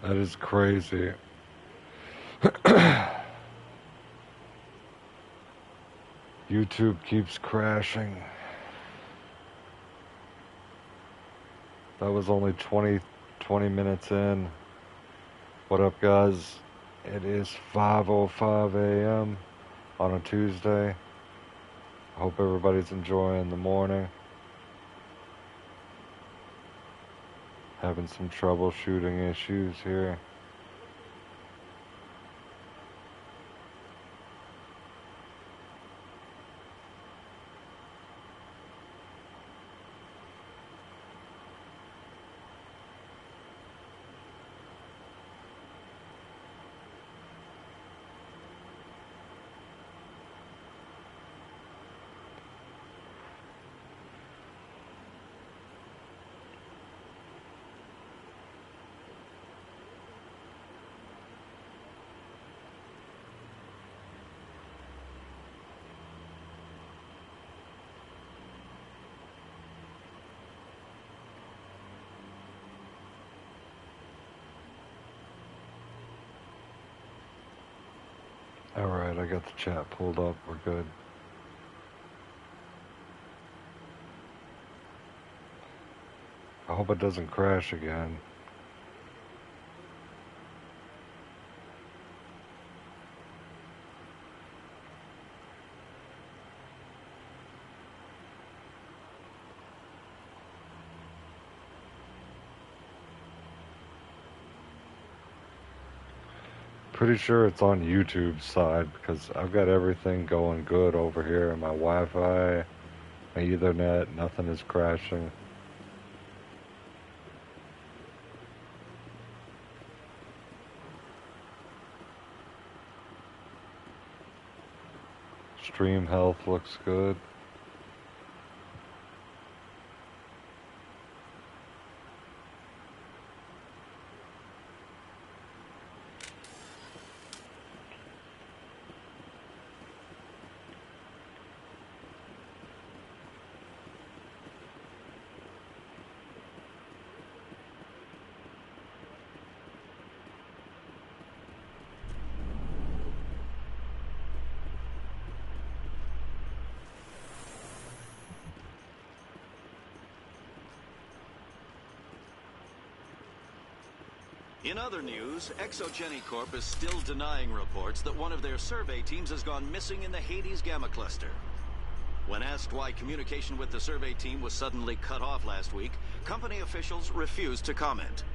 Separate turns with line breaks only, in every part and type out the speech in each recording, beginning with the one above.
That is crazy. YouTube keeps crashing. That was only 20 minutes in. What up, guys? It is 5:05 a.m. on a Tuesday. I hope everybody's enjoying the morning. Having some troubleshooting issues here. Alright, I got the chat pulled up. We're good. I hope it doesn't crash again. Pretty sure it's on YouTube's side because I've got everything going good over here. My Wi-Fi, my Ethernet, nothing is crashing. Stream health looks good.
In other news, Exogeny Corp is still denying reports that one of their survey teams has gone missing in the Hades Gamma Cluster. When asked why communication with the survey team was suddenly cut off last week, company officials refused to comment.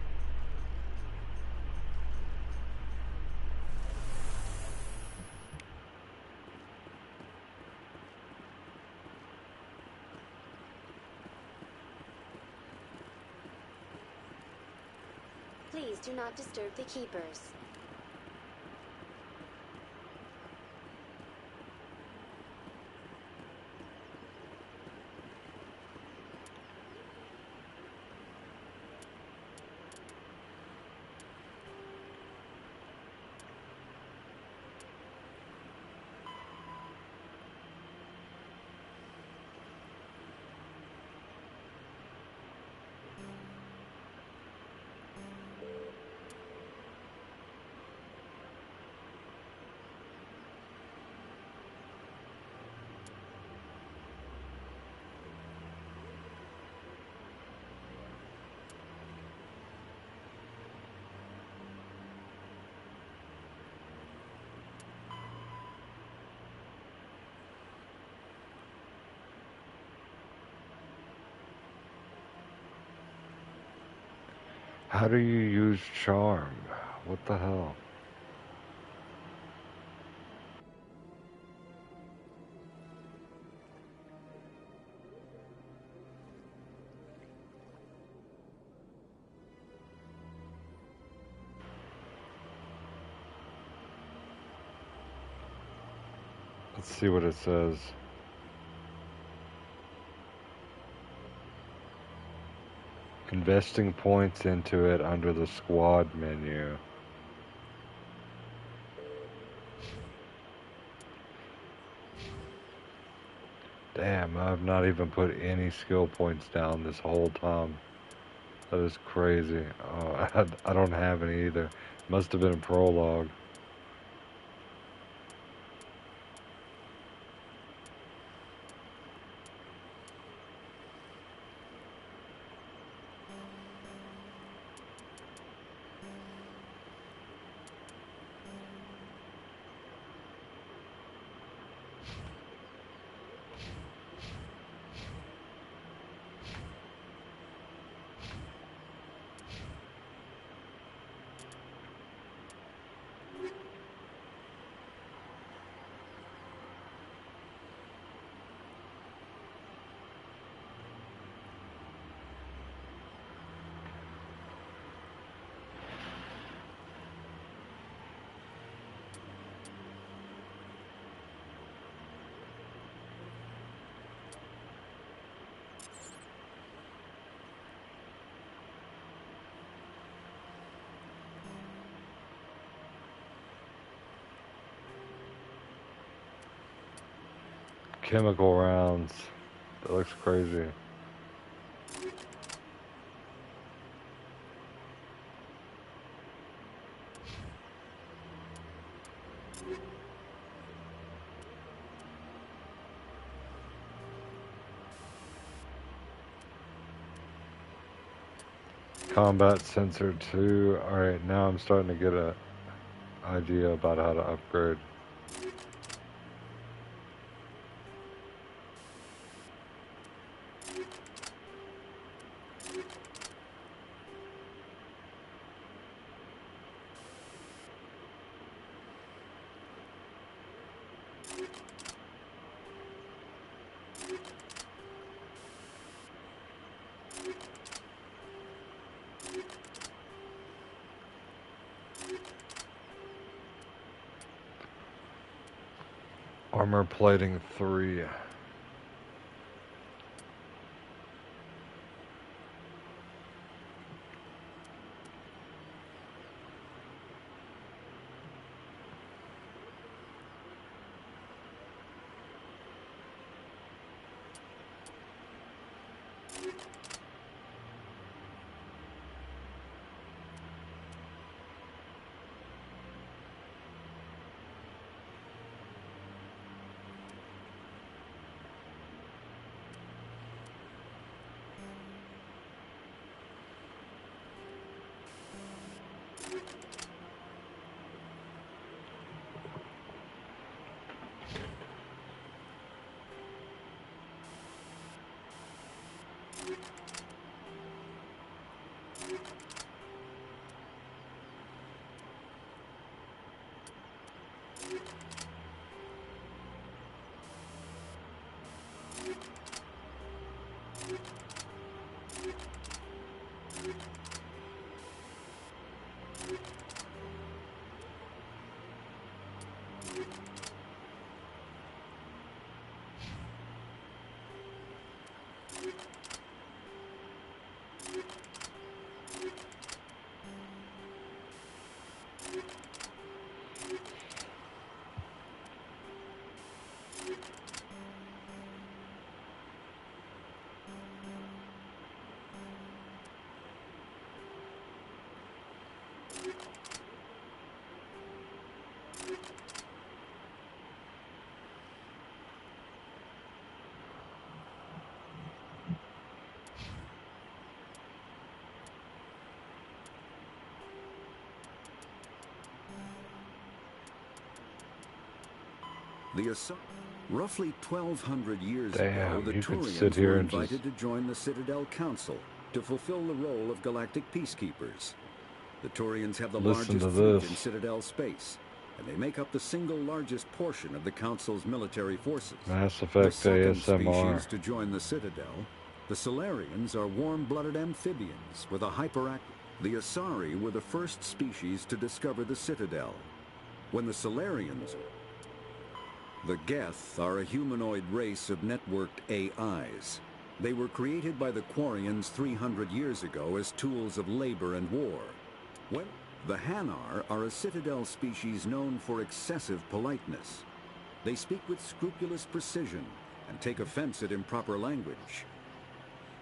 Please do not disturb the keepers.
How do you use charm? What the hell? Let's see what it says. Investing points into it under the squad menu. Damn, I've not even put any skill points down this whole time. That is crazy. Oh, I don't have any either. Must have been a prologue. Chemical rounds. That looks crazy. Combat sensor 2. Alright, now I'm starting to get a idea about how to upgrade. Armor plating 3.
Roughly 1,200 years
Damn,
ago, the
you could
Turians
sit here
were
and
invited to join the Citadel Council to fulfill the role of galactic peacekeepers. The Turians have the
listen
largest
to
fleet
this.
in Citadel space, and they make up the single largest portion of the Council's military forces.
Mass
The
Effect
second
ASMR.
species to join the Citadel, the Solarians, are warm-blooded amphibians with a hyperactive... The Asari were the first species to discover the Citadel. When the Solarians... The Geth are a humanoid race of networked AIs. They were created by the Quarians 300 years ago as tools of labor and war. When the Hanar are a Citadel species known for excessive politeness. They speak with scrupulous precision and take offense at improper language.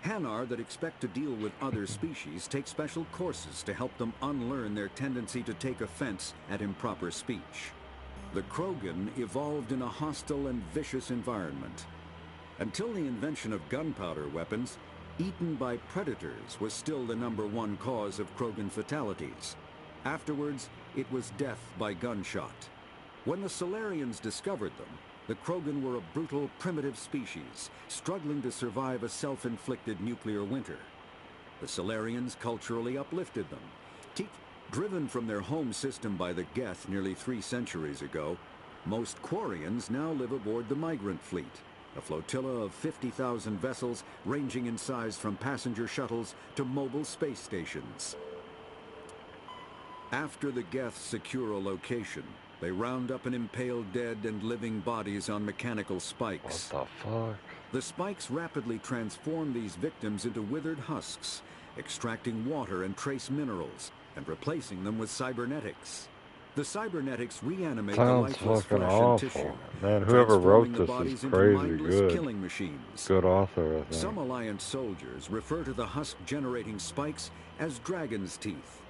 Hanar that expect to deal with other species take special courses to help them unlearn their tendency to take offense at improper speech. The Krogan evolved in a hostile and vicious environment. Until the invention of gunpowder weapons, eaten by predators was still the #1 cause of Krogan fatalities. Afterwards, it was death by gunshot. When the Solarians discovered them, the Krogan were a brutal, primitive species, struggling to survive a self-inflicted nuclear winter. The Solarians culturally uplifted them. Driven from their home system by the Geth nearly 3 centuries ago, most Quarians now live aboard the Migrant Fleet, a flotilla of 50,000 vessels ranging in size from passenger shuttles to mobile space stations. After the Geth secure a location, they round up and impale dead and living bodies on mechanical spikes.
What the fuck?
The spikes rapidly transform these victims into withered husks, extracting water and trace minerals, and replacing them with cybernetics. The cybernetics reanimate the
Sounds
lifeless
fucking
flesh
awful.
and tissue,
Man, whoever wrote
transforming the
this
bodies
is
into
crazy
mindless
good.
killing machines.
Good author, I think.
Some Alliance soldiers refer to the husk-generating spikes as dragon's teeth,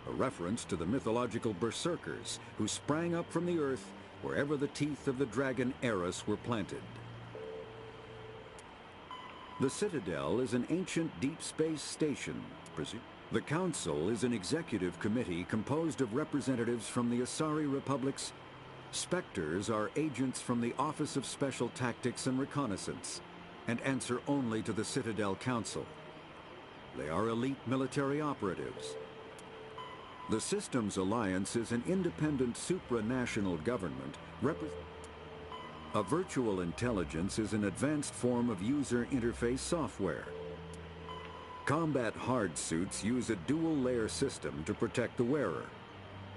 a reference to the mythological berserkers who sprang up from the earth wherever the teeth of the dragon Eris were planted. The Citadel is an ancient deep space station. The Council is an executive committee composed of representatives from the Asari Republic's. Spectres are agents from the Office of Special Tactics and Reconnaissance, and answer only to the Citadel Council. They are elite military operatives. The Systems Alliance is an independent supranational government. A virtual intelligence is an advanced form of user interface software. Combat hard suits use a dual-layer system to protect the wearer.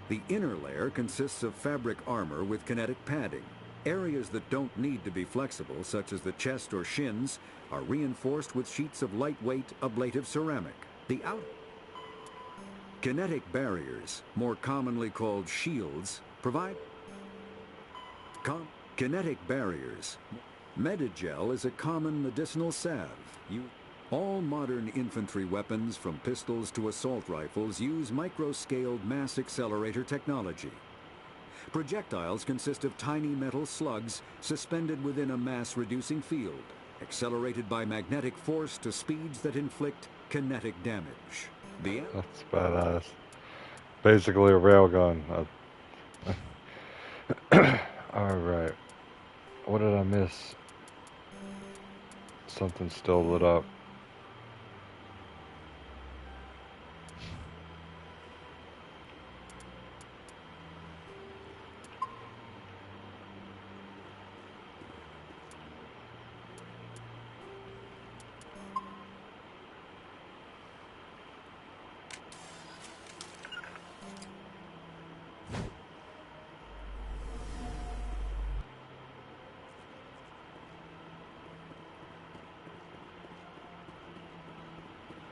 The inner layer consists of fabric armor with kinetic padding. Areas that don't need to be flexible, such as the chest or shins, are reinforced with sheets of lightweight ablative ceramic. Kinetic barriers, more commonly called shields, provide kinetic barriers. Medigel is a common medicinal salve. All modern infantry weapons, from pistols to assault rifles, use micro-scaled mass accelerator technology. Projectiles consist of tiny metal slugs suspended within a mass-reducing field, accelerated by magnetic force to speeds that inflict kinetic damage.
That's badass. Basically a railgun. Alright. What did I miss? Something still lit up.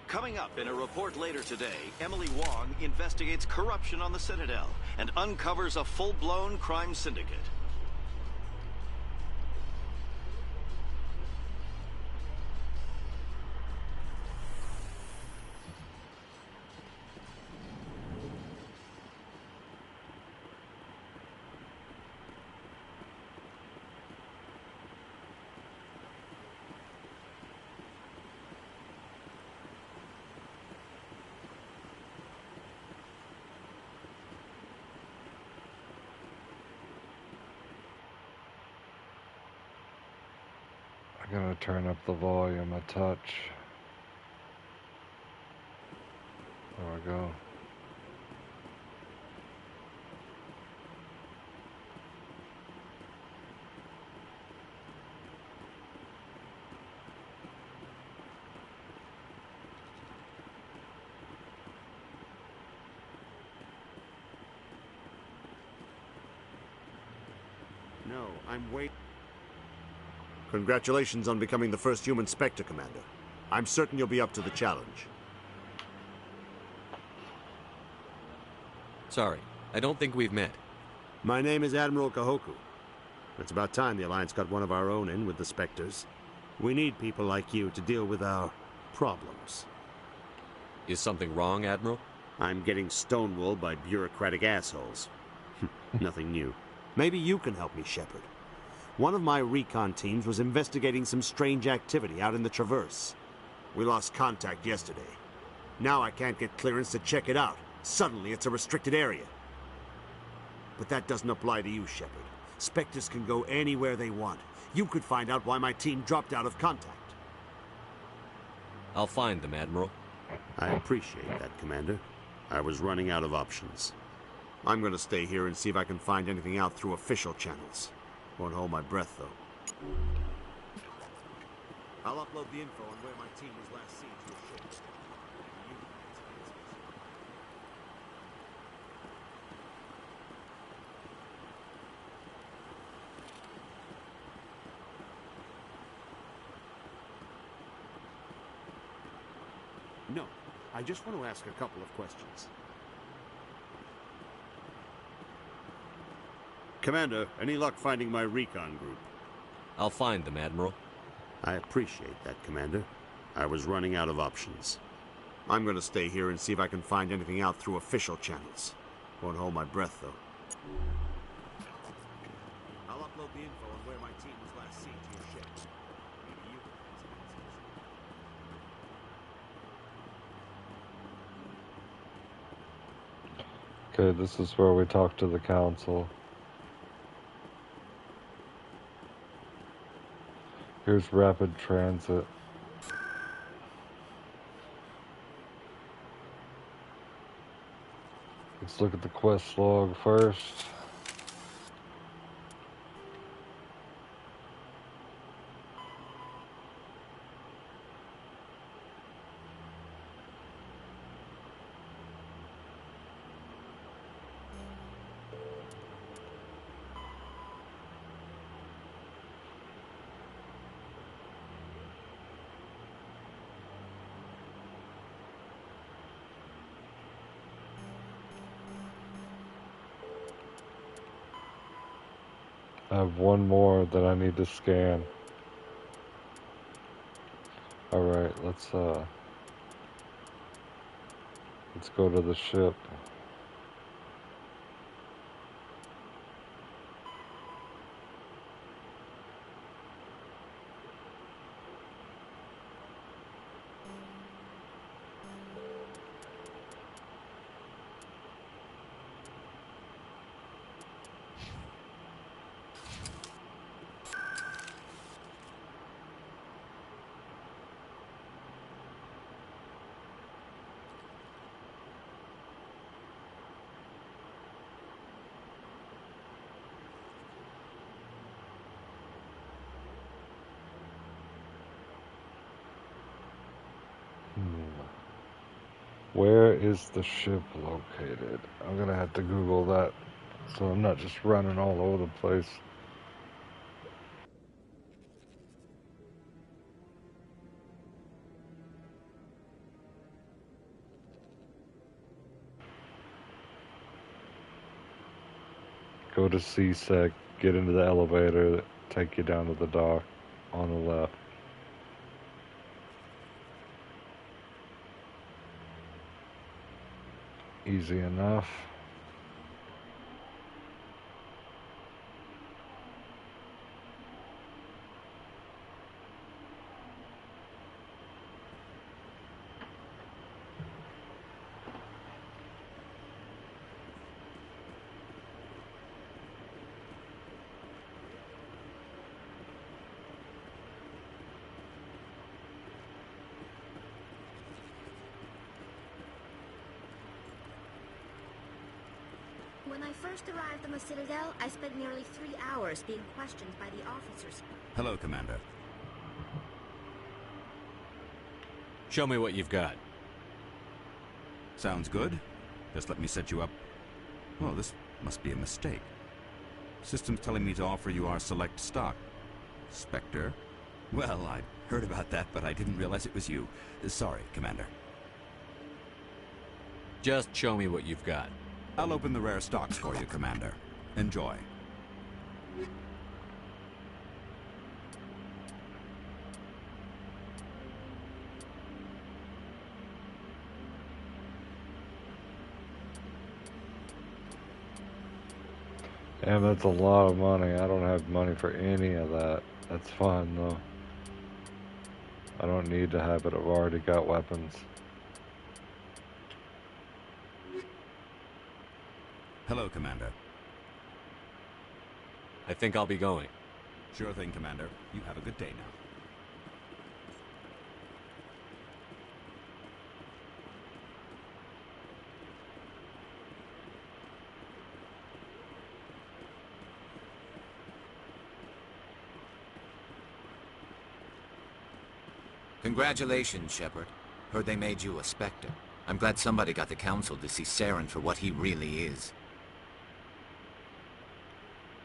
Coming up in a report later today, Emily Wong investigates corruption on the Citadel and uncovers a full-blown crime syndicate.
I'm gonna turn up the volume a touch. There we go.
No, I'm waiting. Congratulations on becoming the first human Spectre, Commander. I'm certain you'll be up to the challenge.
Sorry, I don't think we've met.
My name is Admiral Kahoku. It's about time the Alliance got one of our own in with the Spectres. We need people like you to deal with our problems.
Is something wrong, Admiral?
I'm getting stonewalled by bureaucratic assholes. Nothing new. Maybe you can help me, Shepard. One of my recon teams was investigating some strange activity out in the Traverse. We lost contact yesterday. Now I can't get clearance to check it out. Suddenly it's a restricted area. But that doesn't apply to you, Shepard. Spectres can go anywhere they want. You could find out why my team dropped out of contact.
I'll find them, Admiral.
I appreciate that, Commander. I was running out of options. I'm gonna stay here and see if I can find anything out through official channels. Won't hold my breath, though. I'll upload the info on where my team was last seen to your ship. No, I just want to ask a couple of questions. Commander, any luck finding my recon group?
I'll find them, Admiral.
I appreciate that, Commander. I was running out of options. I'm going to stay here and see if I can find anything out through official channels. Won't hold my breath, though. I'll upload the info on where my team was last seen to your ship. Maybe you can...
Okay, this is where we talk to the council. Here's rapid transit. Let's look at the quest log first. I have one more that I need to scan. Alright, let's go to the ship. Where is the ship located? I'm gonna have to Google that so I'm not just running all over the place. Go to CSEC, get into the elevator, take you down to the dock on the left. Easy enough.
When I first arrived on the Citadel, I spent nearly 3 hours being questioned by the officers.
Hello, Commander.
Show me what you've got.
Sounds good. Just let me set you up. Well, this must be a mistake. System's telling me to offer you our select stock. Spectre? Well, I'd heard about that, but I didn't realize it was you. Sorry, Commander.
Just show me what you've got.
I'll open the rare stocks for you, Commander. Enjoy.
Damn, that's a lot of money. I don't have money for any of that. That's fine, though. I don't need to have it. I've already got weapons.
Hello, Commander.
I think I'll be going.
Sure thing, Commander. You have a good day now.
Congratulations, Shepard. Heard they made you a Spectre. I'm glad somebody got the Council to see Saren for what he really is.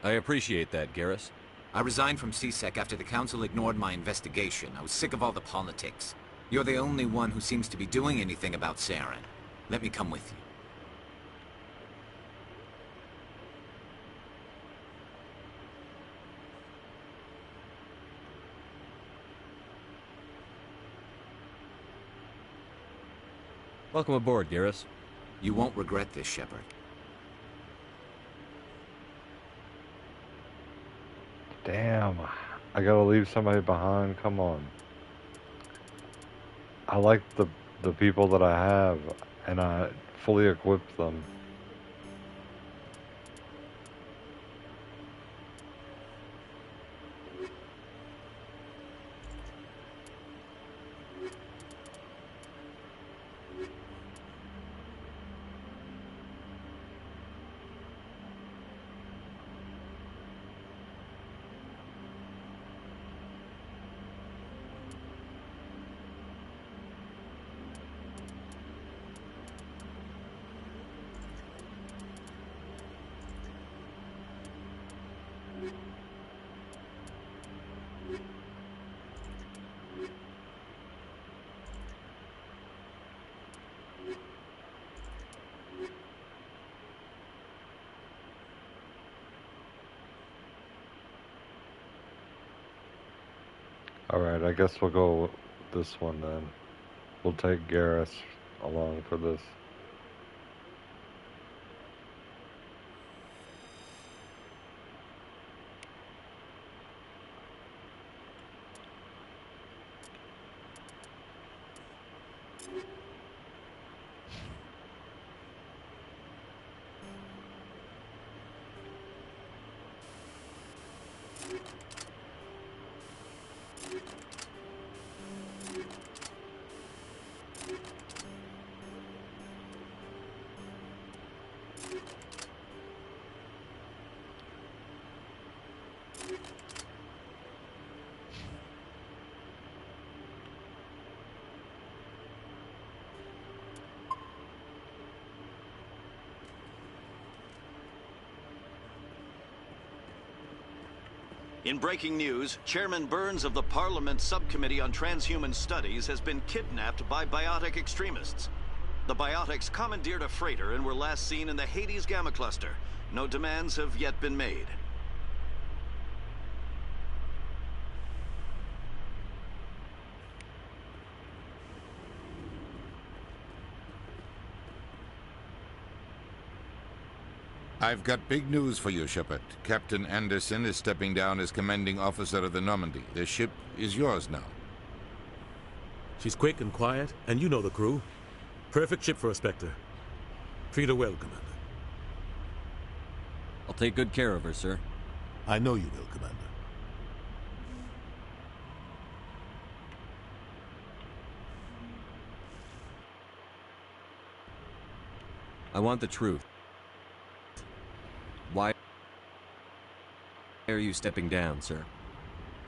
I appreciate that, Garrus.
I resigned from C-Sec after the Council ignored my investigation. I was sick of all the politics. You're the only one who seems to be doing anything about Saren. Let me come with you.
Welcome aboard, Garrus.
You won't regret this, Shepard.
Damn. I gotta leave somebody behind. Come on. I like the people that I have, and I fully equipped them. Alright, I guess we'll go with this one then. We'll take Garrus along for this.
In breaking news, Chairman Burns of the Parliament Subcommittee on Transhuman Studies has been kidnapped by biotic extremists. The biotics commandeered a freighter and were last seen in the Hades Gamma Cluster. No demands have yet been made.
I've got big news for you, Shepard. Captain Anderson is stepping down as commanding officer of the Normandy. The ship is yours now.
She's quick and quiet, and you know the crew. Perfect ship for a Spectre. Treat her well, Commander.
I'll take good care of her, sir.
I know you will, Commander.
I want the truth. Why are you stepping down, sir?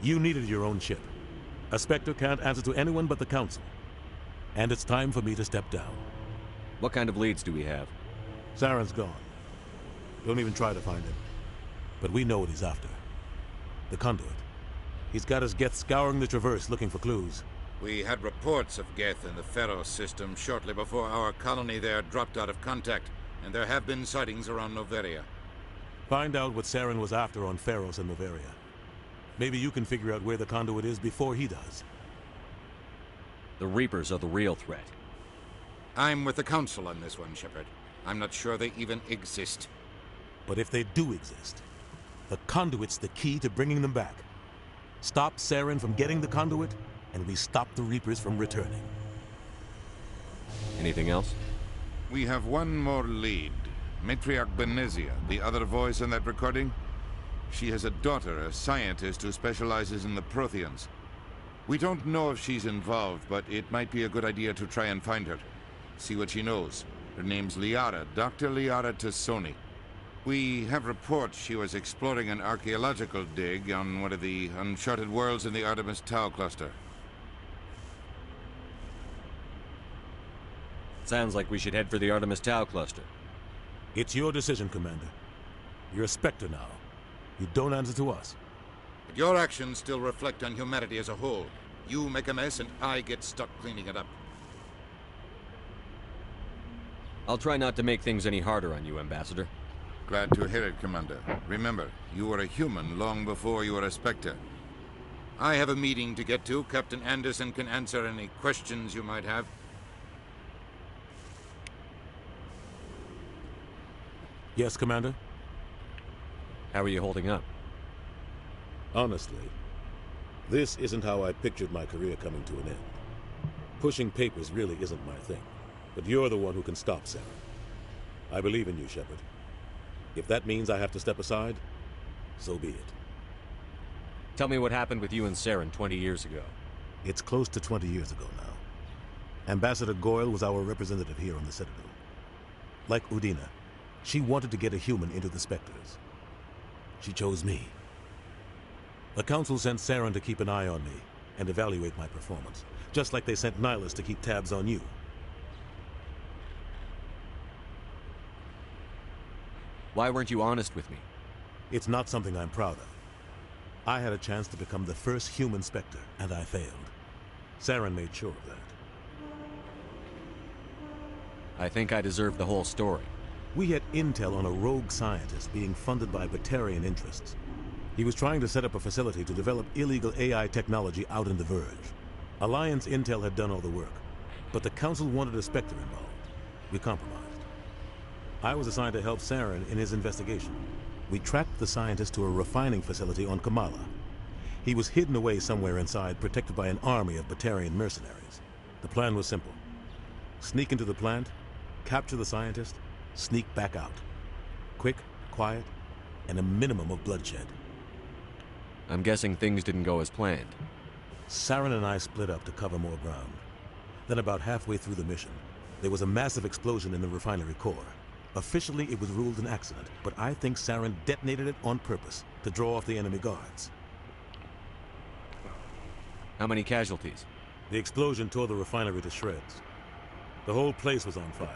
You needed your own ship. A Spectre can't answer to anyone but the Council. And it's time for me to step down.
What kind of leads do we have?
Saren's gone. Don't even try to find him. But we know what he's after. The Conduit. He's got his Geth scouring the Traverse looking for clues.
We had reports of Geth in the Pharos system shortly before our colony there dropped out of contact, and there have been sightings around Noveria.
Find out what Saren was after on Pharos and Noveria. Maybe you can figure out where the Conduit is before he does.
The Reapers are the real threat.
I'm with the Council on this one, Shepard. I'm not sure they even exist.
But if they do exist, the conduit's the key to bringing them back. Stop Saren from getting the conduit, and we stop the Reapers from returning.
Anything else?
We have one more lead. Matriarch Benezia, the other voice in that recording. She has a daughter, a scientist who specializes in the Protheans. We don't know if she's involved, but it might be a good idea to try and find her. See what she knows. Her name's Liara, Dr. Liara Tassoni. We have reports she was exploring an archaeological dig on one of the uncharted worlds in the Artemis Tau cluster.
Sounds like we should head for the Artemis Tau cluster.
It's your decision, Commander. You're a Spectre now. You don't answer to us.
But your actions still reflect on humanity as a whole. You make a mess and I get stuck cleaning it up.
I'll try not to make things any harder on you, Ambassador.
Glad to hear it, Commander. Remember, you were a human long before you were a Spectre. I have a meeting to get to. Captain Anderson can answer any questions you might have.
Yes, Commander?
How are you holding up?
Honestly, this isn't how I pictured my career coming to an end. Pushing papers really isn't my thing. But you're the one who can stop Saren. I believe in you, Shepard. If that means I have to step aside, so be it.
Tell me what happened with you and Saren 20 years ago.
It's close to 20 years ago now. Ambassador Goyle was our representative here on the Citadel. Like Udina, she wanted to get a human into the Spectres. She chose me. The Council sent Saren to keep an eye on me and evaluate my performance, just like they sent Nihilus to keep tabs on you.
Why weren't you honest with me?
It's not something I'm proud of. I had a chance to become the first human Spectre, and I failed. Saren made sure of that.
I think I deserve the whole story.
We had intel on a rogue scientist being funded by Batarian interests. He was trying to set up a facility to develop illegal AI technology out in the Verge. Alliance intel had done all the work, but the Council wanted a Spectre involved. We compromised. I was assigned to help Saren in his investigation. We tracked the scientist to a refining facility on Kamala. He was hidden away somewhere inside, protected by an army of Batarian mercenaries. The plan was simple. Sneak into the plant, capture the scientist, sneak back out. Quick, quiet, and a minimum of bloodshed.
I'm guessing things didn't go as planned.
Saren and I split up to cover more ground. Then about halfway through the mission, there was a massive explosion in the refinery core. Officially, it was ruled an accident, but I think Saren detonated it on purpose to draw off the enemy guards.
How many casualties?
The explosion tore the refinery to shreds. The whole place was on fire.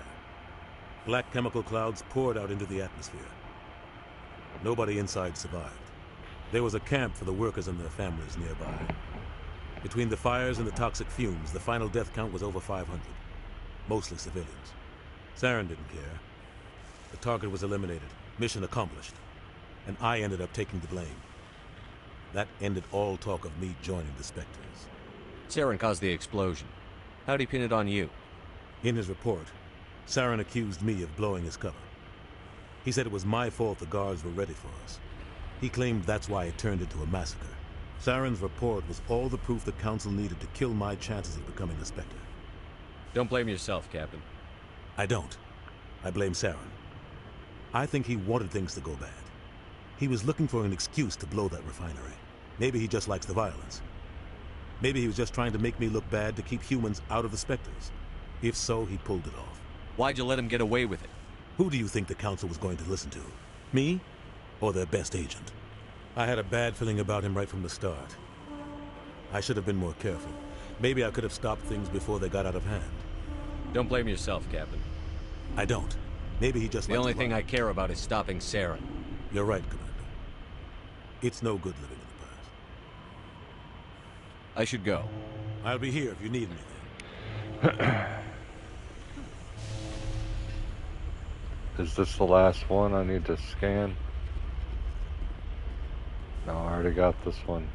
Black chemical clouds poured out into the atmosphere. Nobody inside survived. There was a camp for the workers and their families nearby. Between the fires and the toxic fumes, the final death count was over 500. Mostly civilians. Saren didn't care. The target was eliminated, mission accomplished, and I ended up taking the blame. That ended all talk of me joining the Spectres.
Saren caused the explosion. How'd he pin it on you?
In his report, Saren accused me of blowing his cover. He said it was my fault the guards were ready for us. He claimed that's why it turned into a massacre. Saren's report was all the proof the Council needed to kill my chances of becoming a Spectre.
Don't blame yourself, Captain.
I don't. I blame Saren. I think he wanted things to go bad. He was looking for an excuse to blow that refinery. Maybe he just likes the violence. Maybe he was just trying to make me look bad to keep humans out of the Spectres. If so, he pulled it off.
Why'd you let him get away with it?
Who do you think the Council was going to listen to? Me? Or their best agent? I had a bad feeling about him right from the start. I should have been more careful. Maybe I could have stopped things before they got out of hand.
Don't blame yourself, Captain.
I don't. Maybe he just...
The only thing I care about is stopping Saren.
You're right, Commander. It's no good living in the past.
I should go.
I'll be here if you need anything.
Is this the last one I need to scan? No, I already got this one.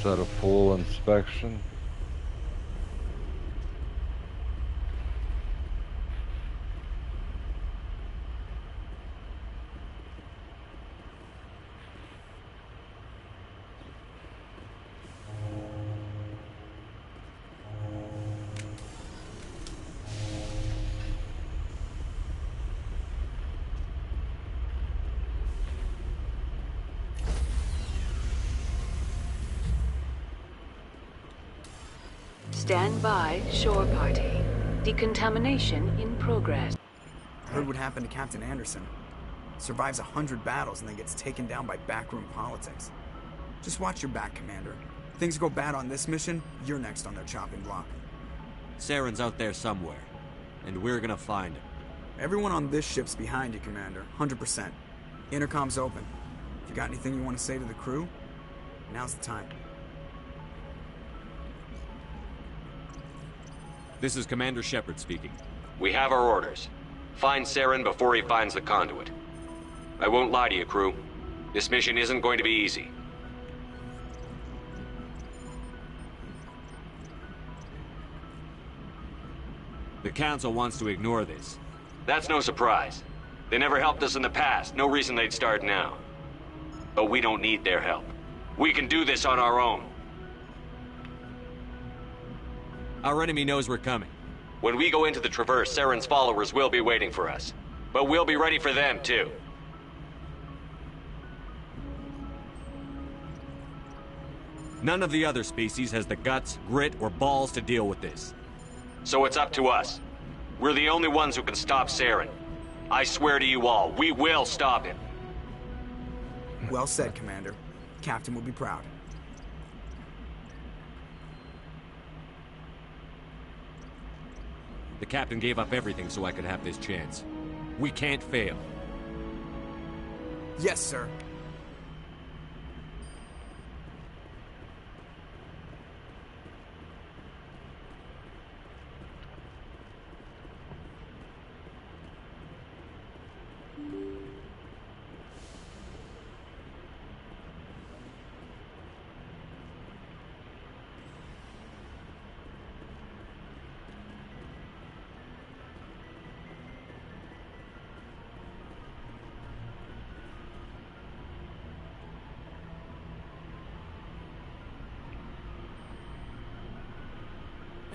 set a full inspection.
Stand by, shore party. Decontamination in progress.
I heard what happened to Captain Anderson. Survives 100 battles and then gets taken down by backroom politics. Just watch your back, Commander. If things go bad on this mission, you're next on their chopping block.
Saren's out there somewhere, and we're gonna find him.
Everyone on this ship's behind you, Commander. 100%. Intercom's open. If you got anything you want to say to the crew, now's the time.
This is Commander Shepard speaking.
We have our orders. Find Saren before he finds the conduit. I won't lie to you, crew. This mission isn't going to be easy.
The Council wants to ignore this.
That's no surprise. They never helped us in the past. No reason they'd start now. But we don't need their help. We can do this on our own.
Our enemy knows we're coming.
When we go into the Traverse, Saren's followers will be waiting for us. But we'll be ready for them, too.
None of the other species has the guts, grit, or balls to deal with this.
So it's up to us. We're the only ones who can stop Saren. I swear to you all, we will stop him.
Well said, Commander. Captain will be proud.
The captain gave up everything so I could have this chance. We can't fail.
Yes, sir.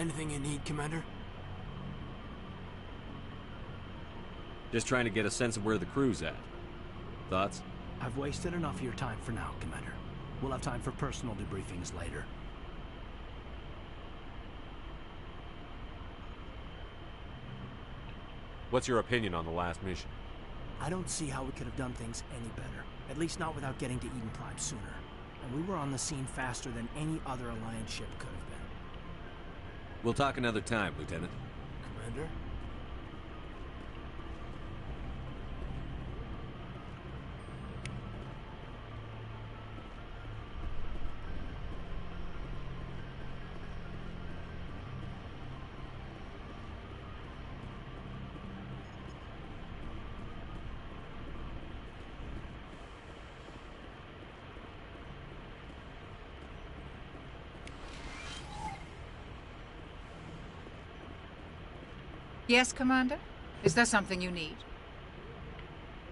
Anything you need, Commander?
Just trying to get a sense of where the crew's at. Thoughts?
I've wasted enough of your time for now, Commander. We'll have time for personal debriefings later.
What's your opinion on the last mission?
I don't see how we could have done things any better. At least not without getting to Eden Prime sooner. And we were on the scene faster than any other Alliance ship could have been.
We'll talk another time, Lieutenant.
Commander?
Yes, Commander? Is there something you need?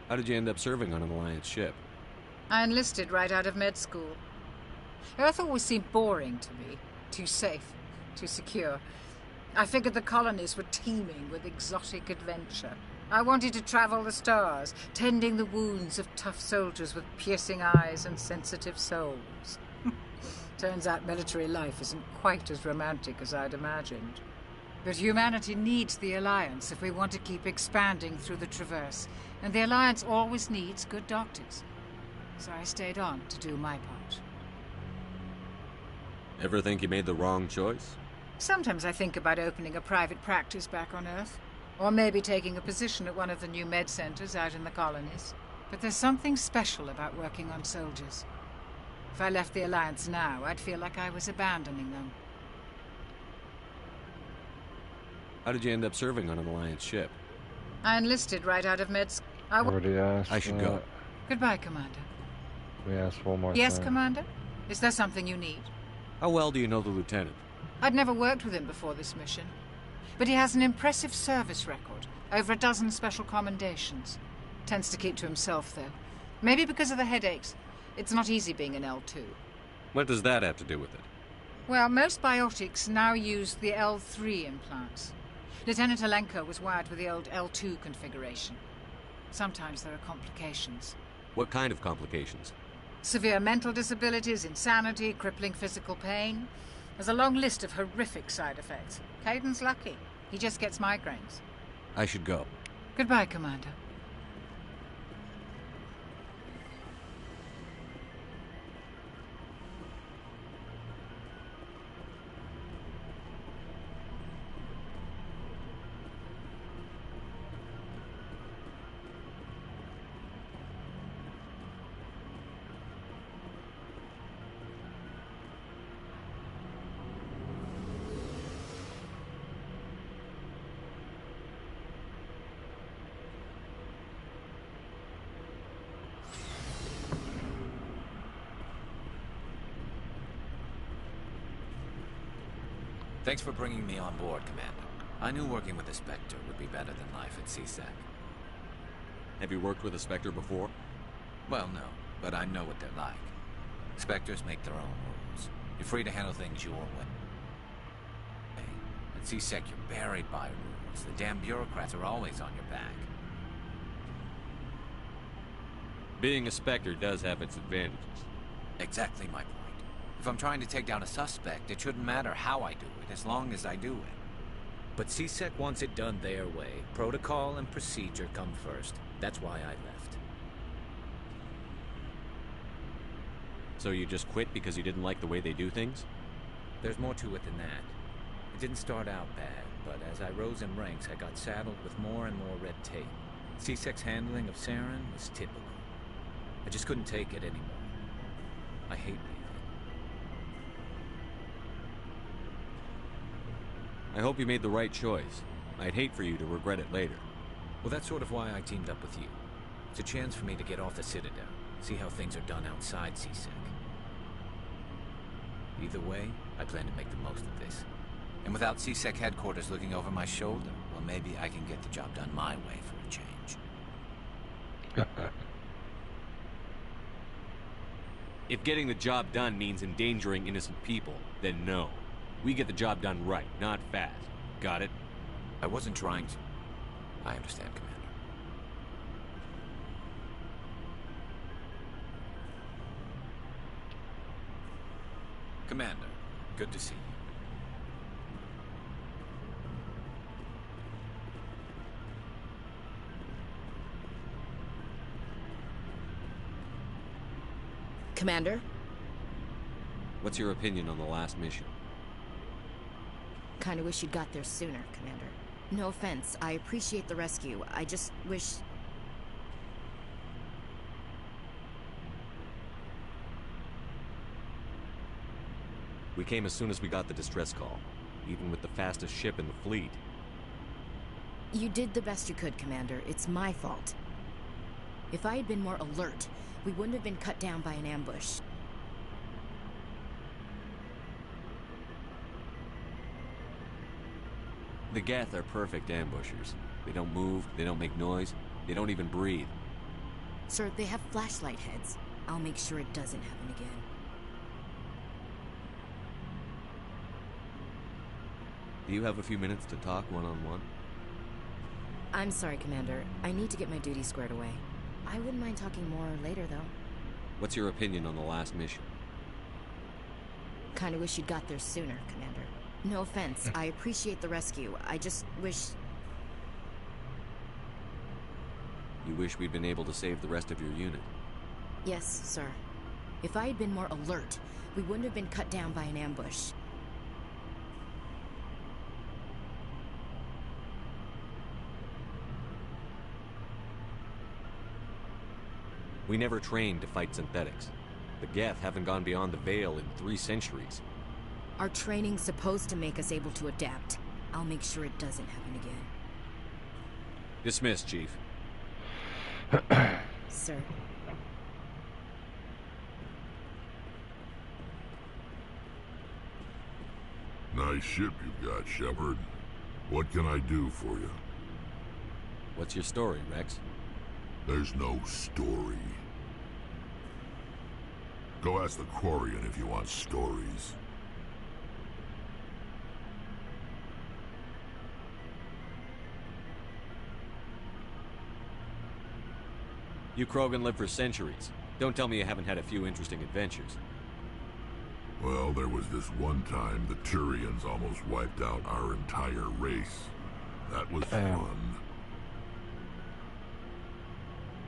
How did you end up serving on an Alliance ship?
I enlisted right out of med school. Earth always seemed boring to me. Too safe, too secure. I figured the colonies were teeming with exotic adventure. I wanted to travel the stars, tending the wounds of tough soldiers with piercing eyes and sensitive souls. Turns out military life isn't quite as romantic as I'd imagined. But humanity needs the Alliance if we want to keep expanding through the Traverse, and the Alliance always needs good doctors. So I stayed on to do my part.
Ever think you made the wrong choice?
Sometimes I think about opening a private practice back on Earth, or maybe taking a position at one of the new med centers out in the colonies. But there's something special about working on soldiers. If I left the Alliance now, I'd feel like I was abandoning them.
How did you end up serving on an Alliance ship?
I enlisted right out of med school.
Already asked.
I should go.
Goodbye, Commander.
We asked one more
Yes,
thing.
Commander? Is there something you need?
How well do you know the lieutenant?
I'd never worked with him before this mission, but he has an impressive service record, over a dozen special commendations. Tends to keep to himself, though. Maybe because of the headaches. It's not easy being an L2.
What does that have to do with it?
Well, most biotics now use the L3 implants. Lieutenant Alenko was wired with the old L2 configuration. Sometimes there are complications.
What kind of complications?
Severe mental disabilities, insanity, crippling physical pain. There's a long list of horrific side effects. Caden's lucky. He just gets migraines.
I should go.
Goodbye, Commander.
Thanks for bringing me on board, Commander. I knew working with the Spectre would be better than life at CSEC.
Have you worked with a Spectre before?
Well, no, but I know what they're like. Spectres make their own rules. You're free to handle things your way. At CSEC, you're buried by rules. The damn bureaucrats are always on your back.
Being a Spectre does have its advantages.
Exactly my point. If I'm trying to take down a suspect, it shouldn't matter how I do it, as long as I do it. But CSEC wants it done their way. Protocol and procedure come first. That's why I left.
So you just quit because you didn't like the way they do things?
There's more to it than that. It didn't start out bad, but as I rose in ranks, I got saddled with more and more red tape. CSEC's handling of Saren was typical. I just couldn't take it anymore. I hate leaving.
I hope you made the right choice. I'd hate for you to regret it later.
Well, that's sort of why I teamed up with you. It's a chance for me to get off the Citadel, see how things are done outside CSEC. Either way, I plan to make the most of this. And without CSEC headquarters looking over my shoulder, well, maybe I can get the job done my way for a change.
If getting the job done means endangering innocent people, then no. We get the job done right, not fast. Got it?
I wasn't trying to. I understand, Commander. Commander, good to see you.
Commander?
What's your opinion on the last mission?
Kinda wish you'd got there sooner, Commander. No offense, I appreciate the rescue. I just wish...
We came as soon as we got the distress call, even with the fastest ship in the fleet.
You did the best you could, Commander. It's my fault. If I had been more alert, we wouldn't have been cut down by an ambush.
The Geth are perfect ambushers. They don't move, they don't make noise, they don't even breathe.
Sir, they have flashlight heads. I'll make sure it doesn't happen again.
Do you have a few minutes to talk one-on-one?
I'm sorry, Commander. I need to get my duties squared away. I wouldn't mind talking more later, though.
What's your opinion on the last mission?
Kinda wish you'd got there sooner, Commander. No offense, I appreciate the rescue. I just wish...
You wish we'd been able to save the rest of your unit?
Yes, sir. If I had been more alert, we wouldn't have been cut down by an ambush.
We never trained to fight synthetics. The Geth haven't gone beyond the Veil in 3 centuries.
Our training's supposed to make us able to adapt. I'll make sure it doesn't happen again.
Dismissed, Chief.
Sir.
Nice ship you've got, Shepard. What can I do for you?
What's your story, Rex?
There's no story. Go ask the Quarian if you want stories.
You Krogan live for centuries. Don't tell me you haven't had a few interesting adventures.
Well, there was this one time the Turians almost wiped out our entire race. That was fun.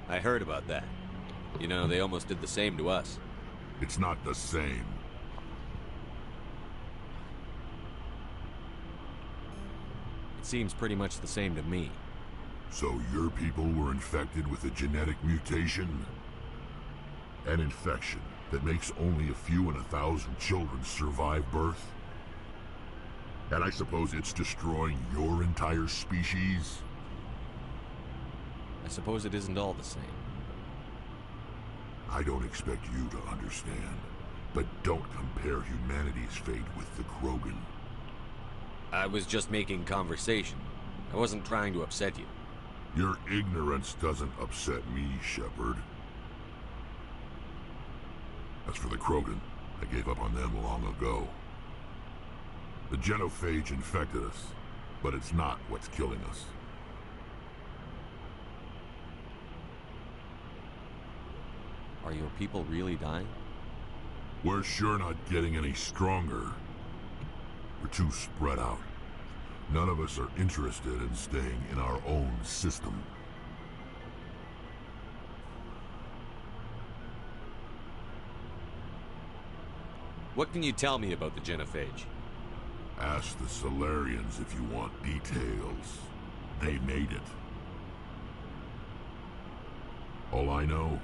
I heard about that. You know, they almost did the same to us.
It's not the same.
It seems pretty much the same to me.
So your people were infected with a genetic mutation? An infection that makes only a few in 1,000 children survive birth? And I suppose it's destroying your entire species?
I suppose it isn't all the same.
I don't expect you to understand, but don't compare humanity's fate with the Krogan.
I was just making conversation. I wasn't trying to upset you.
Your ignorance doesn't upset me, Shepard. As for the Krogan, I gave up on them long ago. The genophage infected us, but it's not what's killing us.
Are your people really dying?
We're sure not getting any stronger. We're too spread out. None of us are interested in staying in our own system.
What can you tell me about the genophage?
Ask the Salarians if you want details. They made it. All I know,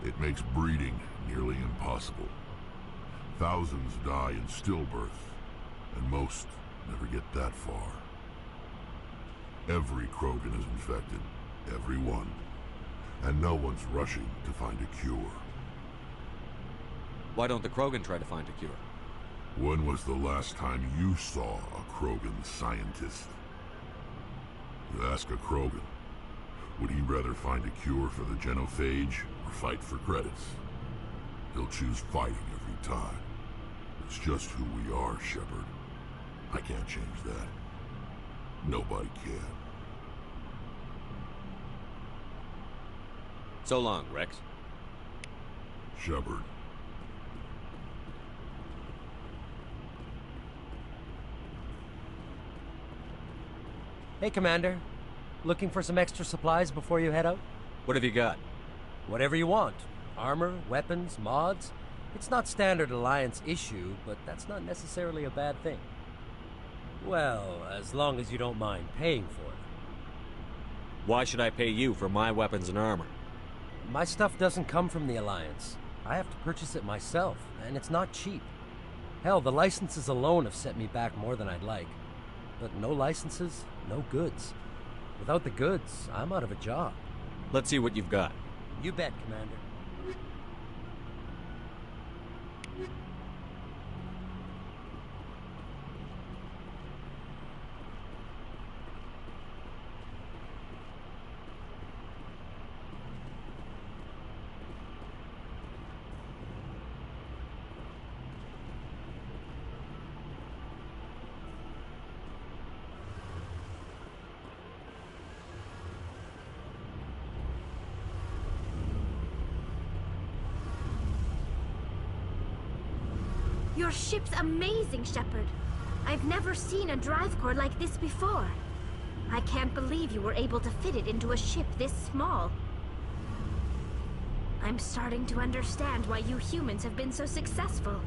it makes breeding nearly impossible. Thousands die in stillbirth, and most never get that far. Every Krogan is infected, every one, and no one's rushing to find a cure.
Why don't the Krogan try to find a cure?
When was the last time you saw a Krogan scientist? You ask a Krogan, would he rather find a cure for the genophage or fight for credits? He'll choose fighting every time. It's just who we are, Shepard. I can't change that. Nobody can.
So long, Rex.
Shepard.
Hey, Commander. Looking for some extra supplies before you head out?
What have you got?
Whatever you want. Armor, weapons, mods. It's not standard Alliance issue, but that's not necessarily a bad thing. Well, as long as you don't mind paying for it.
Why should I pay you for my weapons and armor?
My stuff doesn't come from the Alliance. I have to purchase it myself, and it's not cheap. Hell, the licenses alone have set me back more than I'd like. But no licenses, no goods. Without the goods, I'm out of a job.
Let's see what you've got.
You bet, Commander.
Your ship's amazing, Shepard. I've never seen a drive core like this before. I can't believe you were able to fit it into a ship this small. I'm starting to understand why you humans have been so successful.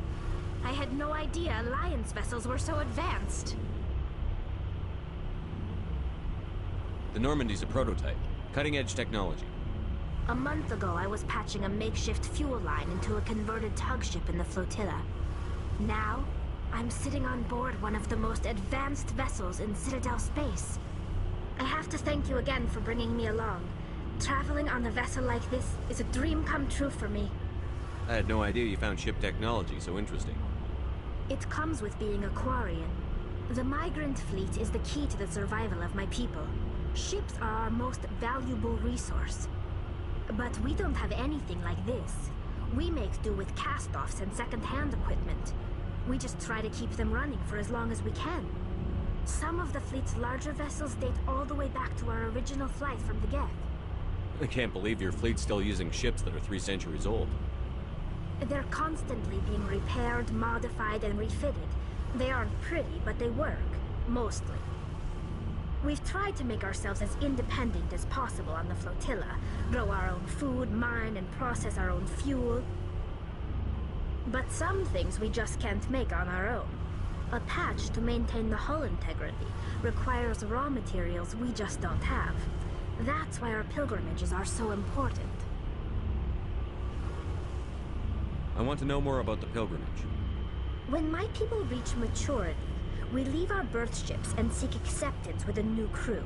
I had no idea Alliance vessels were so advanced.
The Normandy's a prototype. Cutting-edge technology.
A month ago, I was patching a makeshift fuel line into a converted tug ship in the flotilla. Now, I'm sitting on board one of the most advanced vessels in Citadel space. I have to thank you again for bringing me along. Traveling on a vessel like this is a dream come true for me.
I had no idea you found ship technology so interesting.
It comes with being a Quarian. The migrant fleet is the key to the survival of my people. Ships are our most valuable resource. But we don't have anything like this. We make do with cast-offs and second-hand equipment. We just try to keep them running for as long as we can. Some of the fleet's larger vessels date all the way back to our original flight from the Geth.
I can't believe your fleet's still using ships that are 3 centuries old.
They're constantly being repaired, modified, and refitted. They aren't pretty, but they work. Mostly. We've tried to make ourselves as independent as possible on the flotilla. Grow our own food, mine, and process our own fuel. But some things we just can't make on our own. A patch to maintain the hull integrity requires raw materials we just don't have. That's why our pilgrimages are so important.
I want to know more about the pilgrimage.
When my people reach maturity, we leave our birth ships and seek acceptance with a new crew.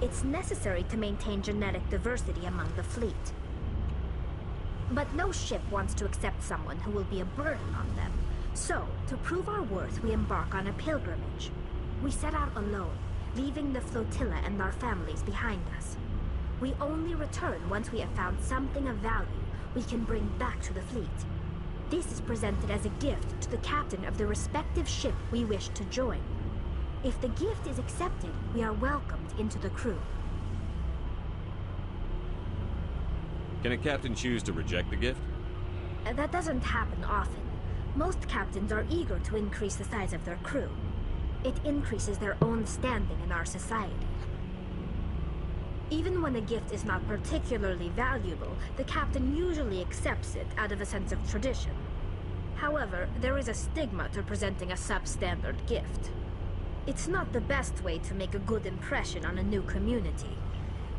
It's necessary to maintain genetic diversity among the fleet. But no ship wants to accept someone who will be a burden on them. So, to prove our worth, we embark on a pilgrimage. We set out alone, leaving the flotilla and our families behind us. We only return once we have found something of value we can bring back to the fleet. This is presented as a gift to the captain of the respective ship we wish to join. If the gift is accepted, we are welcomed into the crew.
Can a captain choose to reject the gift?
That doesn't happen often. Most captains are eager to increase the size of their crew. It increases their own standing in our society. Even when a gift is not particularly valuable, the captain usually accepts it out of a sense of tradition. However, there is a stigma to presenting a substandard gift. It's not the best way to make a good impression on a new community.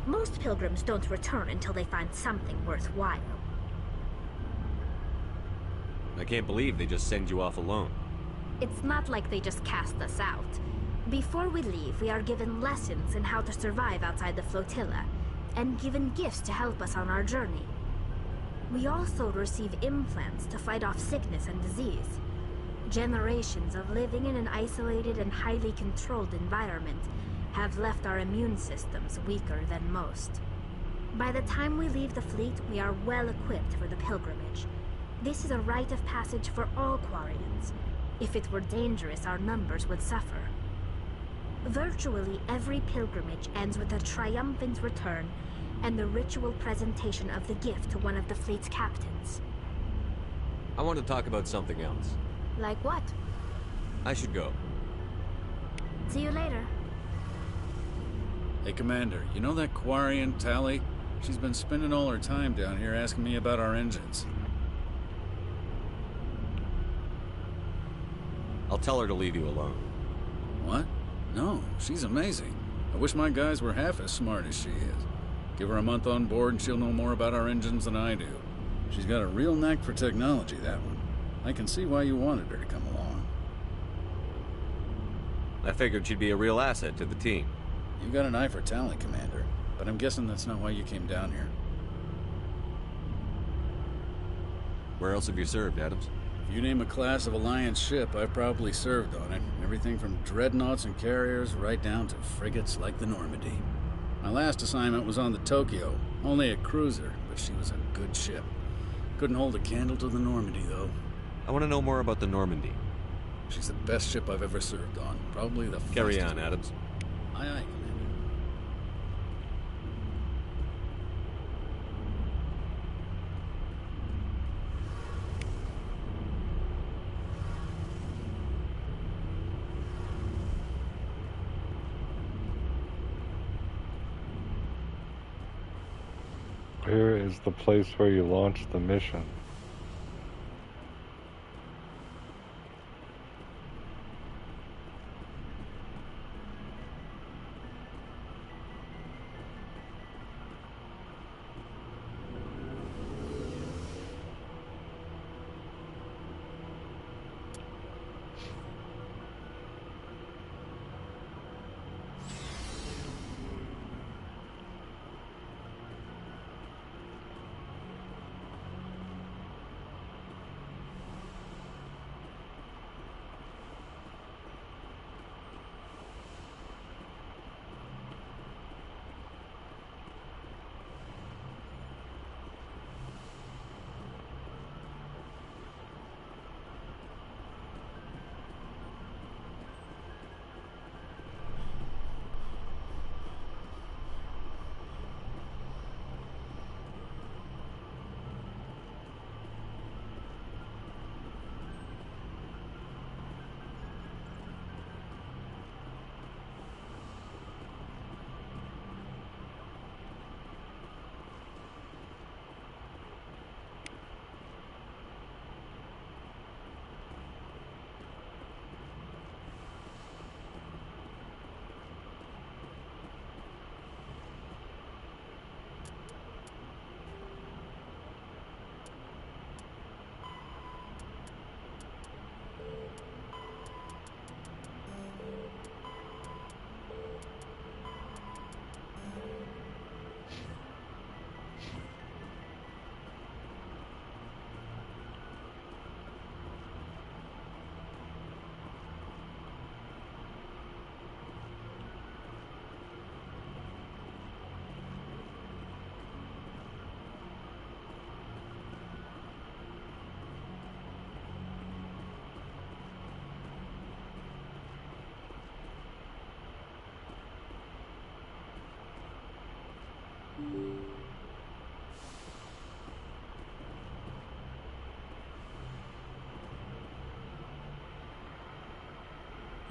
Most pilgrims don't return until they find something worthwhile.
I can't believe they just send you off alone.
It's not like they just cast us out. Before we leave, we are given lessons in how to survive outside the flotilla, and given gifts to help us on our journey. We also receive implants to fight off sickness and disease. Generations of living in an isolated and highly controlled environment have left our immune systems weaker than most. By the time we leave the fleet, we are well equipped for the pilgrimage. This is a rite of passage for all Quarians. If it were dangerous, our numbers would suffer. Virtually every pilgrimage ends with a triumphant return and the ritual presentation of the gift to one of the fleet's captains.
I want to talk about something else.
Like what?
I should go.
See you later.
Hey, Commander, you know that Quarian, Tali? She's been spending all her time down here asking me about our engines.
I'll tell her to leave you alone.
What? No, she's amazing. I wish my guys were half as smart as she is. Give her a month on board and she'll know more about our engines than I do. She's got a real knack for technology, that one. I can see why you wanted her to come along.
I figured she'd be a real asset to the team.
You got an eye for talent, Commander, but I'm guessing that's not why you came down here.
Where else have you served, Adams?
If you name a class of Alliance ship, I've probably served on it. Everything from dreadnoughts and carriers right down to frigates like the Normandy. My last assignment was on the Tokyo, only a cruiser, but she was a good ship. Couldn't hold a candle to the Normandy, though.
I want to know more about the Normandy.
She's the best ship I've ever served on. Probably the fastest.
Carry on, Adams.
Aye, aye, Commander.
Where is the place where you launched the mission?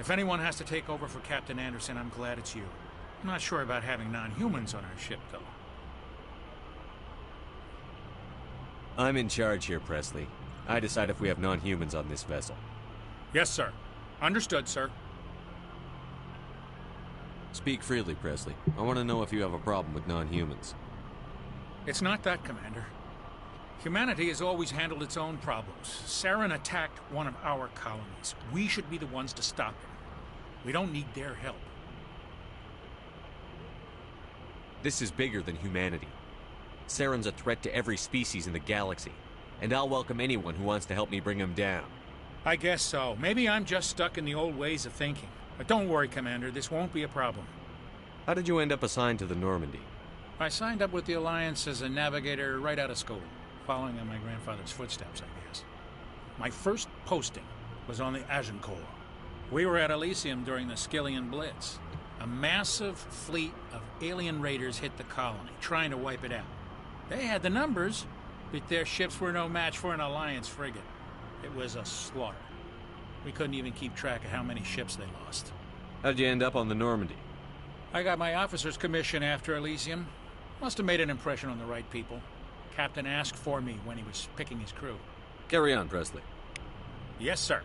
If anyone has to take over for Captain Anderson, I'm glad it's you. I'm not sure about having non-humans on our ship, though.
I'm in charge here, Presley. I decide if we have non-humans on this vessel.
Yes, sir. Understood, sir.
Speak freely, Presley. I want to know if you have a problem with non-humans.
It's not that, Commander. Humanity has always handled its own problems. Saren attacked one of our colonies. We should be the ones to stop him. We don't need their help.
This is bigger than humanity. Saren's a threat to every species in the galaxy, and I'll welcome anyone who wants to help me bring him down.
I guess so. Maybe I'm just stuck in the old ways of thinking. But don't worry, Commander, this won't be a problem.
How did you end up assigned to the Normandy?
I signed up with the Alliance as a navigator right out of school, following in my grandfather's footsteps, I guess. My first posting was on the Agincourt. We were at Elysium during the Skillian Blitz. A massive fleet of alien raiders hit the colony, trying to wipe it out. They had the numbers, but their ships were no match for an Alliance frigate. It was a slaughter. We couldn't even keep track of how many ships they lost.
How'd you end up on the Normandy?
I got my officer's commission after Elysium. Must have made an impression on the right people. Captain asked for me when he was picking his crew.
Carry on, Presley.
Yes, sir.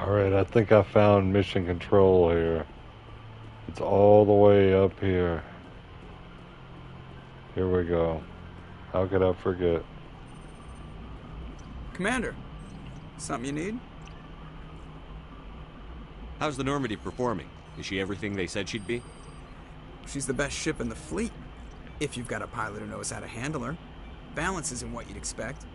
Alright, I think I found mission control here. It's all the way up here. Here we go. How could I forget?
Commander, something you need?
How's the Normandy performing? Is she everything they said she'd be?
She's the best ship in the fleet, if you've got a pilot who knows how to handle her. Balance isn't what you'd expect.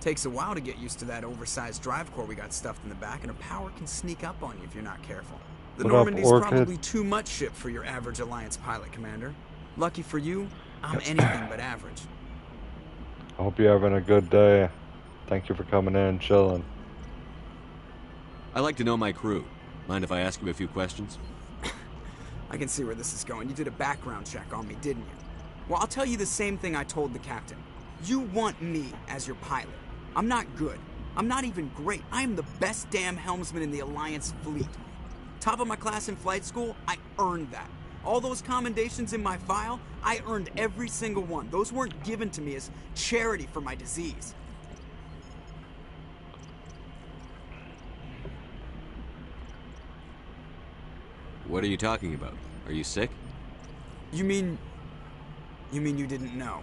Takes a while to get used to that oversized drive core we got stuffed in the back, and her power can sneak up on you if you're not careful. The Normandy's probably too much ship for your average Alliance pilot, Commander. Lucky for you, I'm anything but average.
I hope you're having a good day. Thank you for coming in, chilling.
I like to know my crew. Mind if I ask you a few questions?
I can see where this is going. You did a background check on me, didn't you? Well, I'll tell you the same thing I told the captain. You want me as your pilot. I'm not good. I'm not even great. I am the best damn helmsman in the Alliance fleet. Top of my class in flight school, I earned that. All those commendations in my file, I earned every single one. Those weren't given to me as charity for my disease.
What are you talking about? Are you sick?
You mean you didn't know?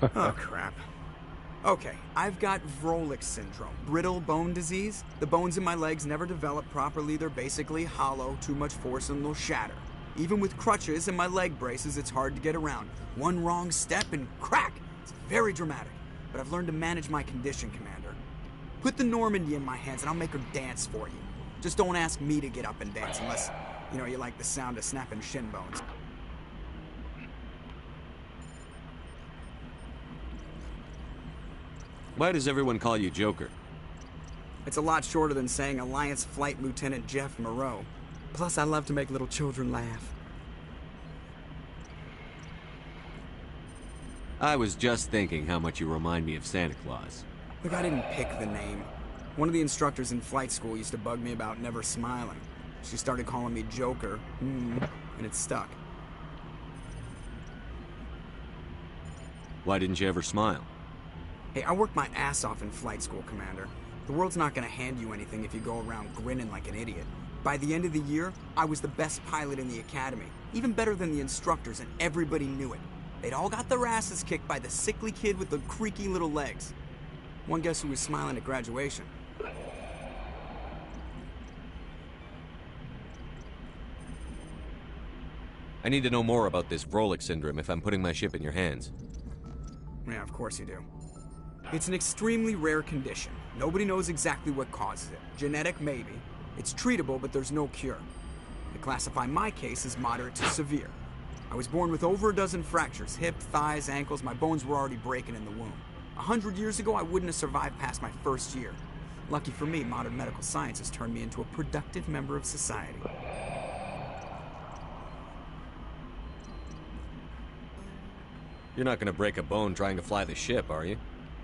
Oh, crap. Okay, I've got Vrolik syndrome, brittle bone disease. The bones in my legs never develop properly. They're basically hollow, too much force and they'll shatter. Even with crutches and my leg braces, it's hard to get around. One wrong step and crack! It's very dramatic. But I've learned to manage my condition, Commander. Put the Normandy in my hands and I'll make her dance for you. Just don't ask me to get up and dance unless, you like the sound of snapping shin bones.
Why does everyone call you Joker?
It's a lot shorter than saying Alliance Flight Lieutenant Jeff Moreau. Plus, I love to make little children laugh.
I was just thinking how much you remind me of Santa Claus.
Look, I didn't pick the name. One of the instructors in flight school used to bug me about never smiling. She started calling me Joker, and it stuck.
Why didn't you ever smile?
Hey, I worked my ass off in flight school, Commander. The world's not gonna hand you anything if you go around grinning like an idiot. By the end of the year, I was the best pilot in the academy. Even better than the instructors, and everybody knew it. They'd all got their asses kicked by the sickly kid with the creaky little legs. One guess who was smiling at graduation?
I need to know more about this Vrolik syndrome if I'm putting my ship in your hands.
Yeah, of course you do. It's an extremely rare condition. Nobody knows exactly what causes it. Genetic, maybe. It's treatable, but there's no cure. They classify my case as moderate to severe. I was born with over a dozen fractures, hip, thighs, ankles. My bones were already breaking in the womb. 100 years ago, I wouldn't have survived past my first year. Lucky for me, modern medical science has turned me into a productive member of society.
You're not gonna break a bone trying to fly the ship, are you?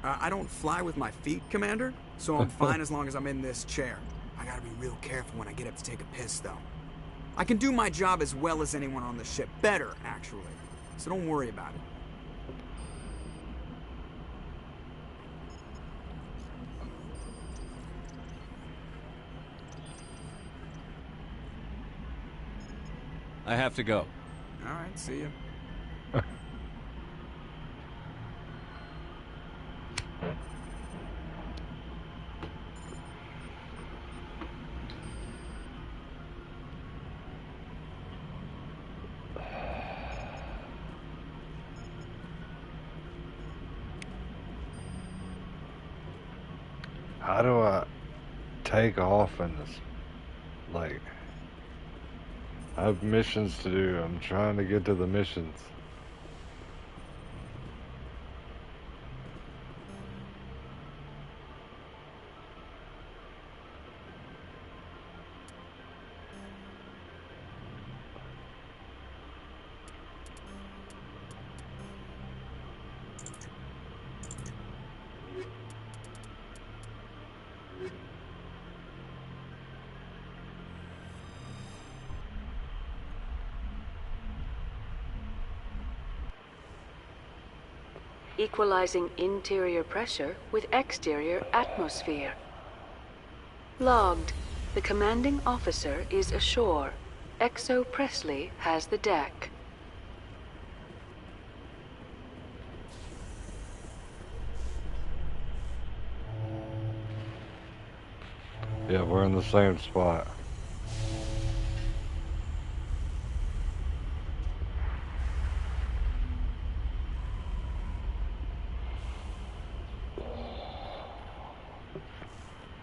I don't fly with my feet, Commander, so I'm fine as long as I'm in this chair. I gotta be real careful when I get up to take a piss, though. I can do my job as well as anyone on the ship. Better, actually. So don't worry about it.
I have to go.
All right, see you.
How do I take off in this? Like, I have missions to do. I'm trying to get to the missions.
Equalizing interior pressure with exterior atmosphere. Logged. The commanding officer is ashore. Exo Presley has the deck.
Yeah, we're in the same spot.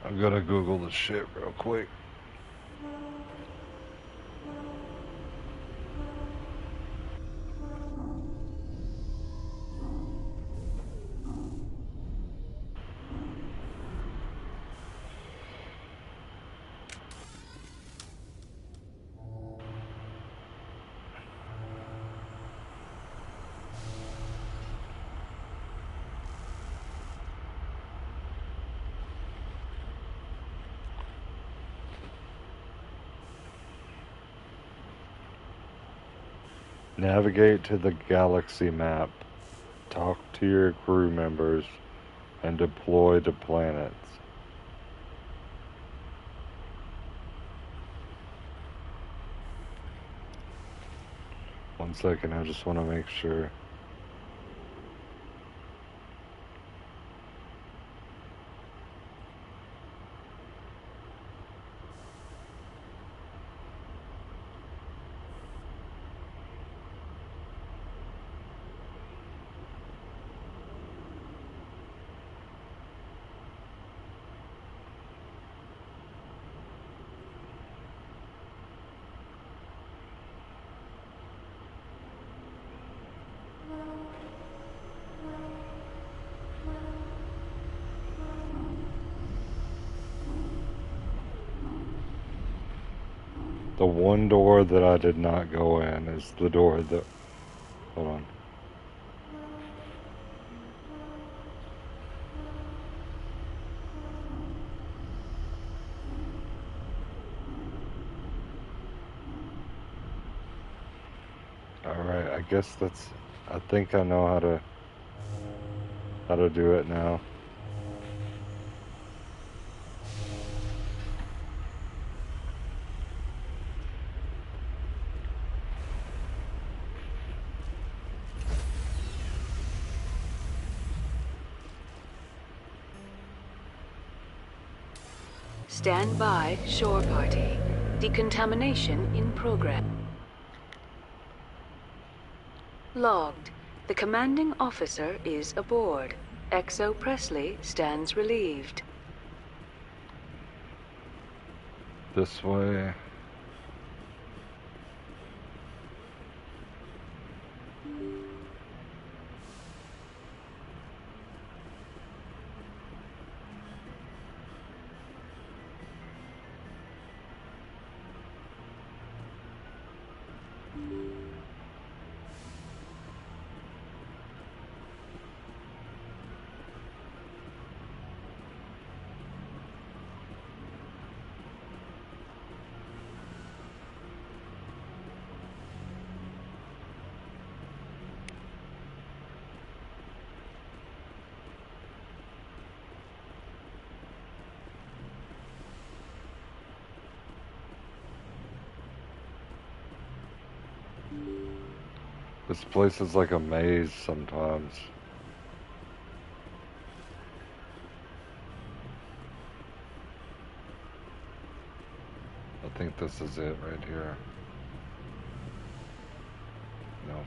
I'm gonna Google the shit real quick. Navigate to the galaxy map, talk to your crew members, and deploy to planets. One second, I just want to make sure. The one door that I did not go in is the door that... Hold on. Alright, I guess that's... I think I know how to do it now.
Stand by, shore party. Decontamination in progress. Logged. The commanding officer is aboard. Exo Presley stands relieved.
This way. This place is like a maze sometimes. I think this is it right here. No.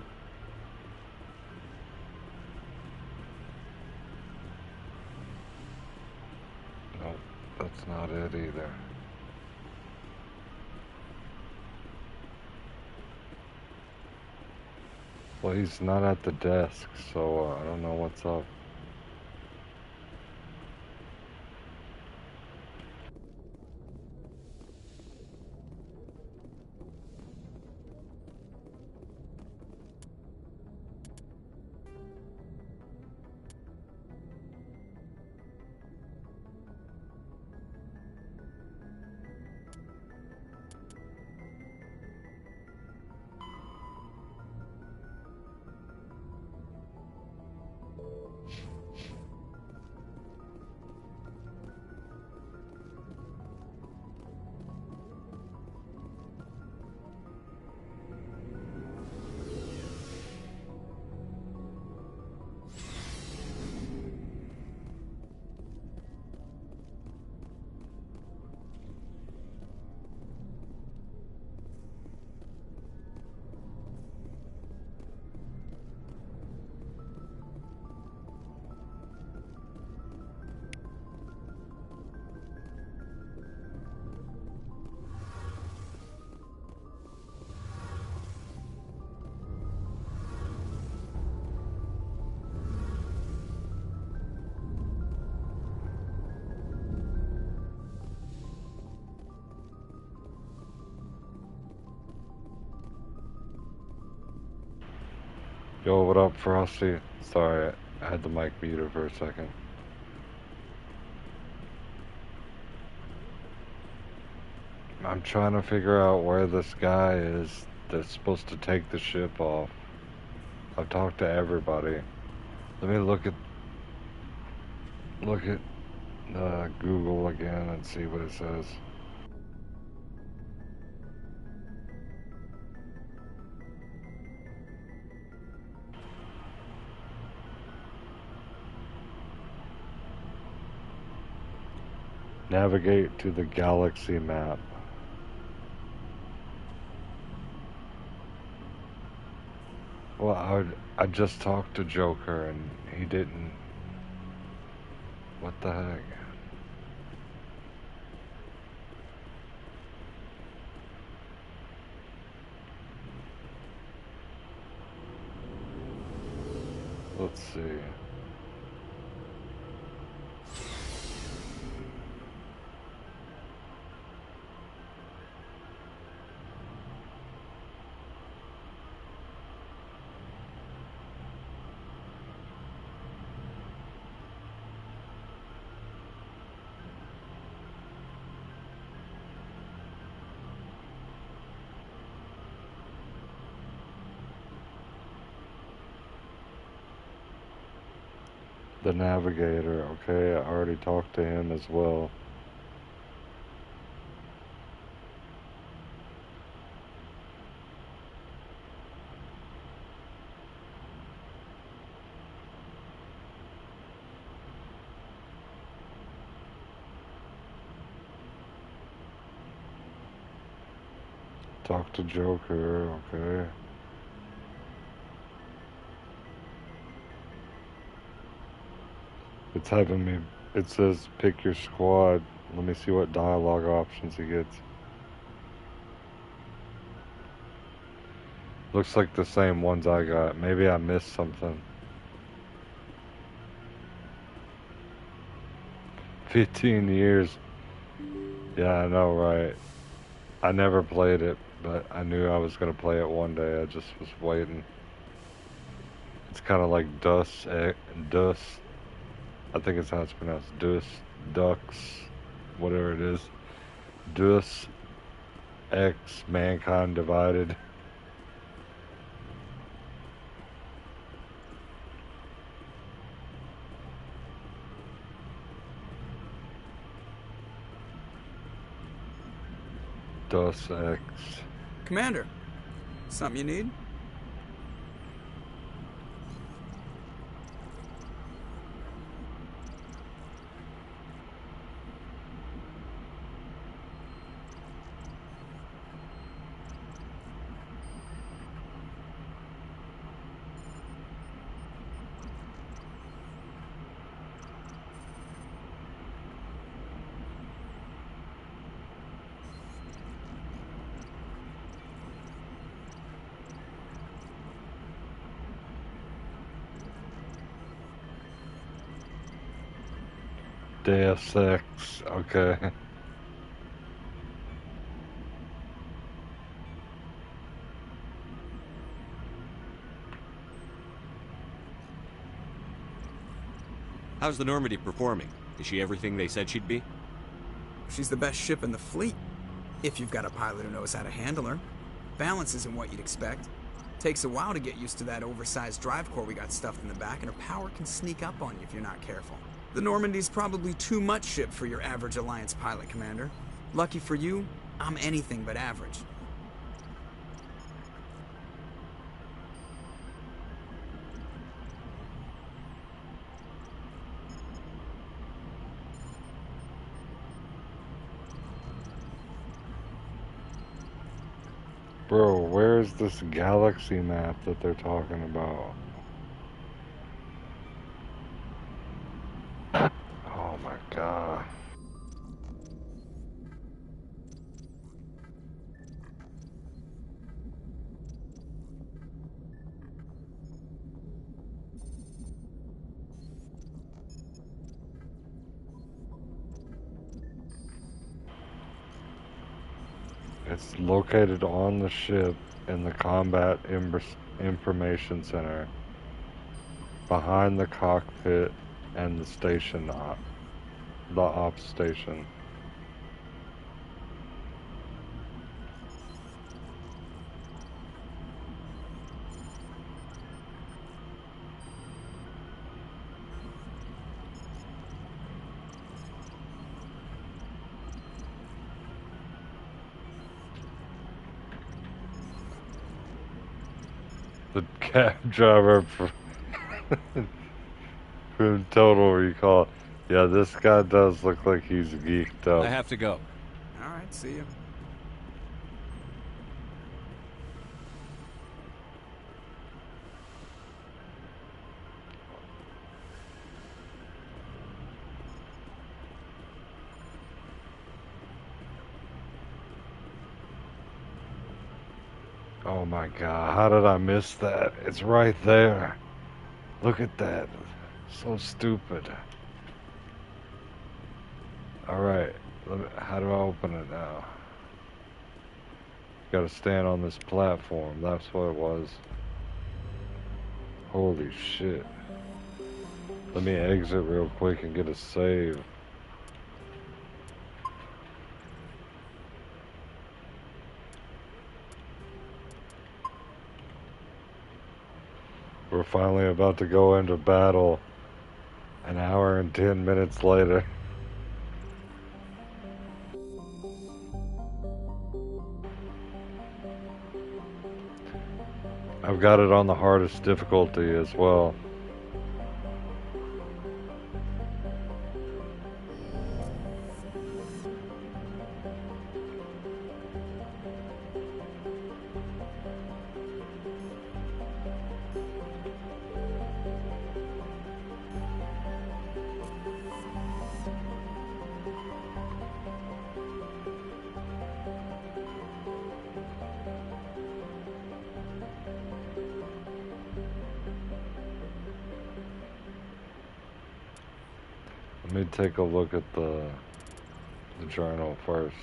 Nope, that's not it either. Well, he's not at the desk, so I don't know what's up. Yo, what up, Frosty? Sorry, I had the mic muted for a second. I'm trying to figure out where this guy is that's supposed to take the ship off. I've talked to everybody. Let me look at Google again and see what it says. Navigate to the galaxy map. Well, I just talked to Joker and he didn't. What the heck? Let's see. The navigator, okay, I already talked to him as well. Talk to Joker, okay. It's having me, it says pick your squad. Let me see what dialogue options he gets. Looks like the same ones I got. Maybe I missed something. 15 years. Yeah, I know, right? I never played it, but I knew I was going to play it one day. I just was waiting. It's kind of like Dus. I think it's how it's pronounced. Dux, whatever it is. Deus Ex Mankind Divided. Deus Ex.
Commander, something you need?
Deus Ex, okay.
How's the Normandy performing? Is she everything they said she'd be?
She's the best ship in the fleet, if you've got a pilot who knows how to handle her. Balance isn't what you'd expect. Takes a while to get used to that oversized drive core we got stuffed in the back, and her power can sneak up on you if you're not careful. The Normandy's probably too much ship for your average Alliance pilot, Commander. Lucky for you, I'm anything but average.
Bro, where's this galaxy map that they're talking about? Oh my god. It's located on the ship in the Combat Information Center, behind the cockpit and the station, the ops station. The cab driver from Total Recall. Yeah, this guy does look like he's geeked up.
I have to go.
Alright, see you.
Oh my god, how did I miss that? It's right there. Look at that. So stupid. Alright, how do I open it now? Gotta stand on this platform, that's what it was. Holy shit. Let me exit real quick and get a save. We're finally about to go into battle an hour and 10 minutes later. I've got it on the hardest difficulty as well. Let me take a look at the journal first.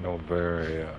Novaria.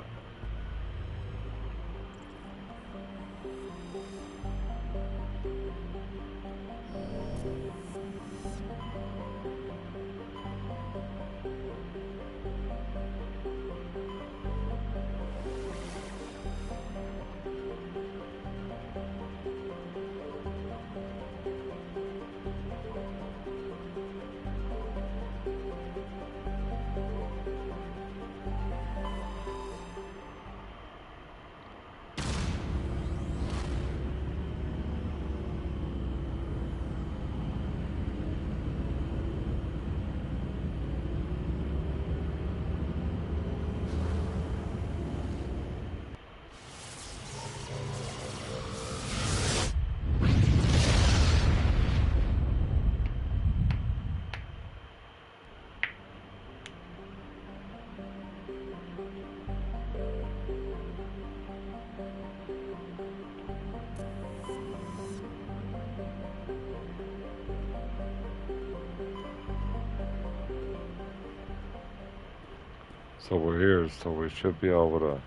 So we're here, so we should be able to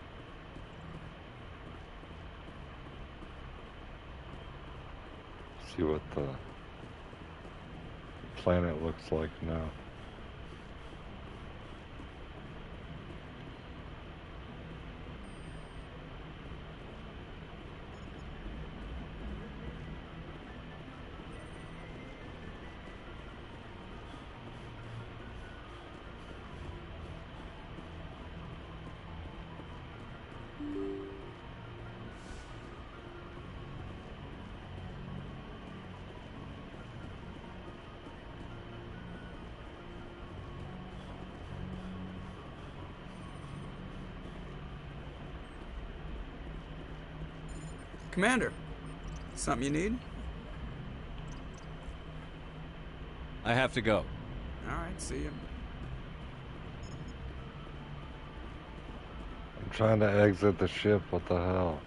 see what the planet looks like now.
Commander, something you need?
I have to go.
All right, see you.
I'm trying to exit the ship, what the hell?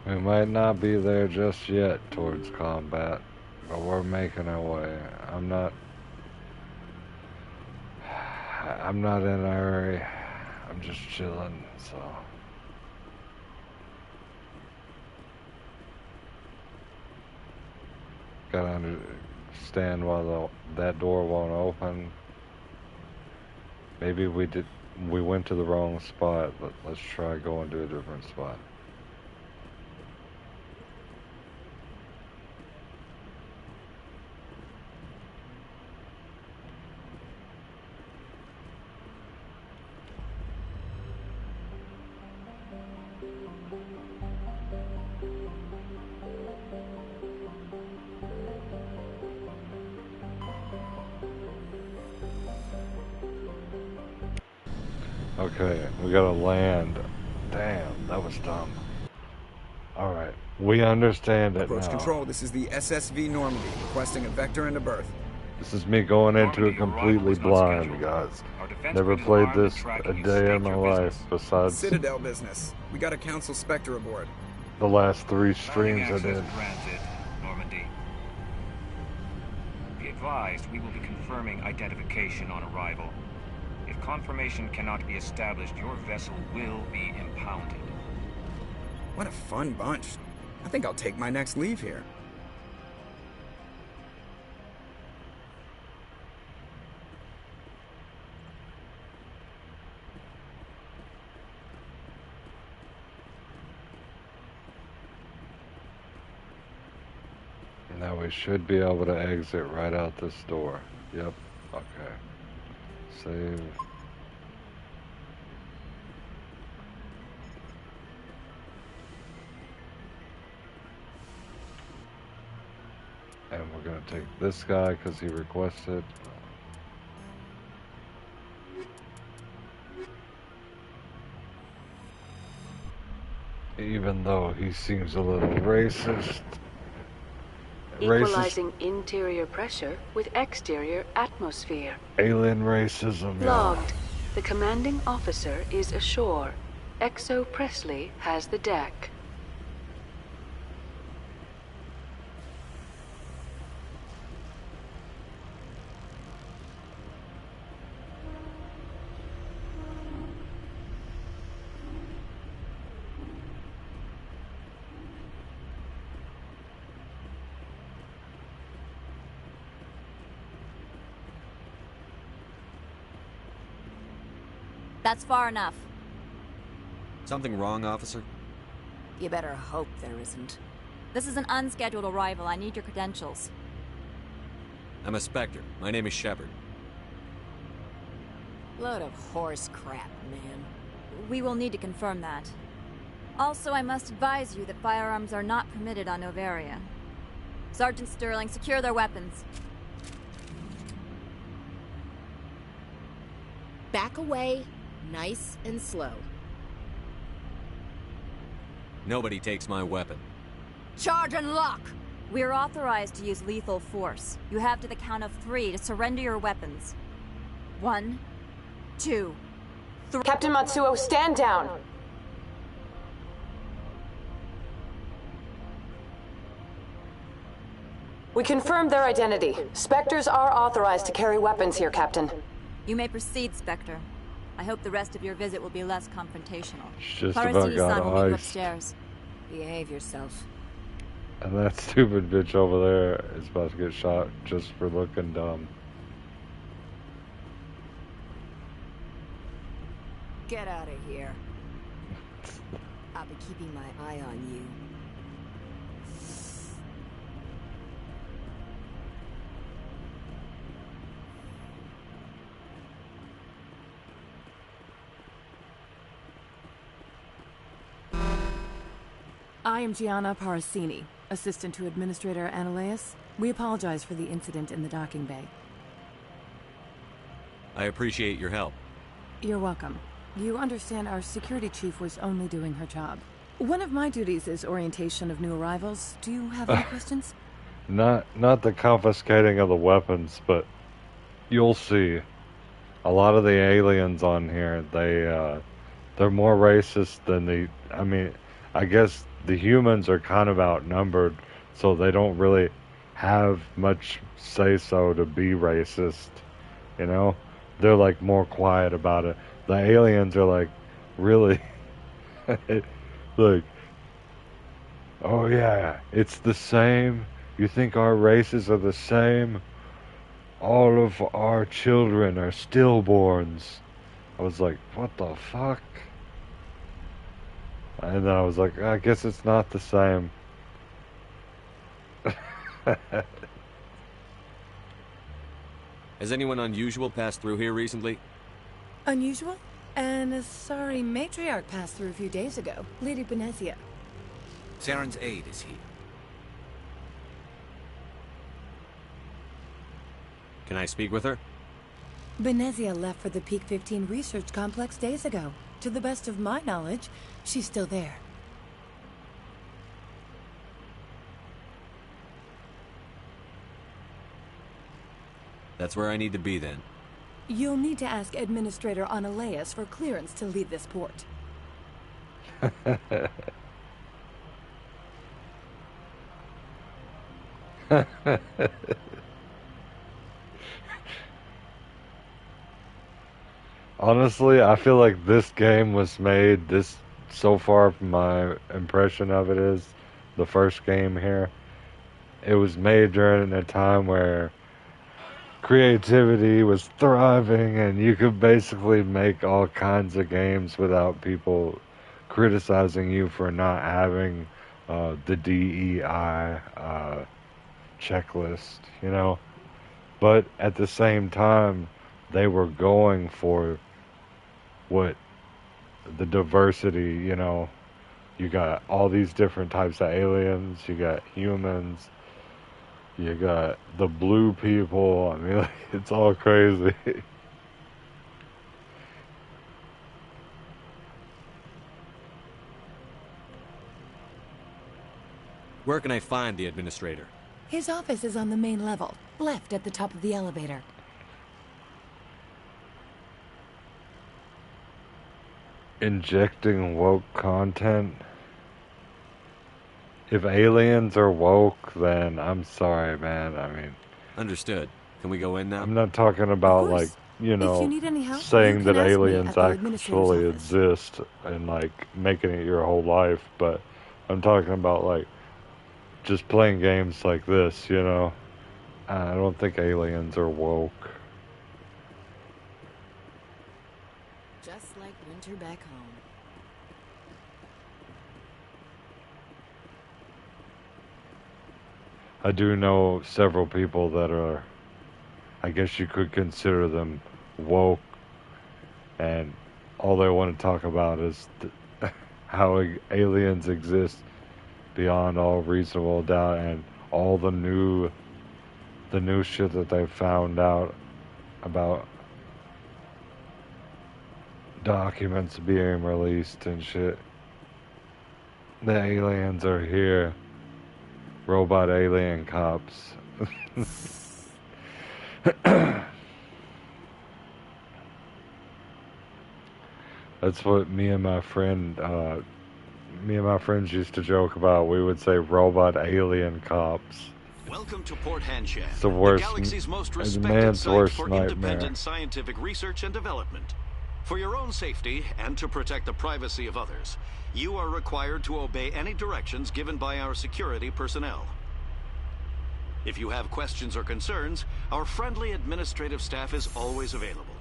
We might not be there just yet towards combat, but we're making our way. I'm not in a hurry. I'm just chilling, so. Gotta understand why that door won't open. Maybe we went to the wrong spot, but let's try going to a different spot. Okay, we gotta land. Damn, that was dumb. Alright, we understand it
Approach
now.
Control, this is the SSV Normandy, requesting a vector into berth.
This is me going into it completely blind, guys. Never played this a day in my life besides
Citadel business. We got a Council Spectre aboard.
the last 3 streams I did.
Granted, Normandy. Be advised, we will be confirming identification on arrival. If confirmation cannot be established, your vessel will be impounded.
What a fun bunch. I think I'll take my next leave here.
Now we should be able to exit right out this door. Yep, okay. Save. And we're gonna take this guy because he requested. Even though he seems a little racist.
Equalizing interior pressure with exterior atmosphere.
Alien racism,
Logged. The commanding officer is ashore. Exo Presley has the deck.
That's far enough.
Something wrong, officer?
You better hope there isn't. This is an unscheduled arrival. I need your credentials.
I'm a Spectre. My name is Shepard.
Load of horse crap, man. We will need to confirm that. Also, I must advise you that firearms are not permitted on Noveria. Sergeant Sterling, secure their weapons.
Back away, nice and slow.
Nobody takes my weapon.
Charge and lock! We are authorized to use lethal force. You have to the count of 3 to surrender your weapons. 1, 2, 3.
Captain Matsuo, stand down! We confirmed their identity. Spectres are authorized to carry weapons here, Captain.
You may proceed, Spectre. I hope the rest of your visit will be less confrontational.
Just about
Parasini-san
got
will meet you
iced.
upstairs. Behave yourself.
And that stupid bitch over there is about to get shot just for looking dumb.
Get out of here. I'll be keeping my eye on you.
I am Gianna Parasini, assistant to Administrator Ananias. We apologize for the incident in the docking bay.
I appreciate your help.
You're welcome. You understand our security chief was only doing her job. One of my duties is orientation of new arrivals. Do you have any questions?
Not the confiscating of the weapons, but you'll see. A lot of the aliens on here, they're more racist than the. I mean, I guess the humans are kind of outnumbered, so they don't really have much say-so to be racist. You know, they're like more quiet about it. The aliens are like, really, like, oh yeah, it's the same. You think our races are the same? All of our children are stillborns. I was like, what the fuck? And then I was like, I guess it's not the same.
Has anyone unusual passed through here recently?
Unusual? And a sorry matriarch passed through a few days ago. Lady Benezia.
Saren's aide is here.
Can I speak with her?
Benezia left for the Peak 15 research complex days ago. To the best of my knowledge, she's still there.
That's where I need to be then.
You'll need to ask Administrator Ananias for clearance to leave this port.
Honestly, I feel like this game was made, so far from my impression of it is, the first game here, it was made during a time where creativity was thriving and you could basically make all kinds of games without people criticizing you for not having the DEI checklist, you know? But at the same time, they were going for what the diversity, you know, you got all these different types of aliens, you got humans, you got the blue people. I mean, like, it's all crazy.
Where can I find the administrator?
His office is on the main level, left at the top of the elevator.
Injecting woke content. If aliens are woke, then I'm sorry, man. I mean...
Understood. Can we go in now?
I'm not talking about, like, you know,
you need any help,
saying
you
that
can ask me
aliens
at the administrator's
actually
office.
exist and, like, making it your whole life, but I'm talking about, like, just playing games like this, you know? I don't think aliens are woke.
Just like winter back home.
I do know several people that are, I guess you could consider them woke, and all they want to talk about is how aliens exist beyond all reasonable doubt, and all the new shit that they found out about documents being released and shit. The aliens are here. Robot alien cops. That's what me and my friends used to joke about. We would say robot alien cops.
Welcome to Port Hanshan,
It's the worst,
galaxy's most
the
respected
man's
site
worst
for
nightmare.
independent scientific research and development. For your own safety and to protect the privacy of others, you are required to obey any directions given by our security personnel. If you have questions or concerns, our friendly administrative staff is always available.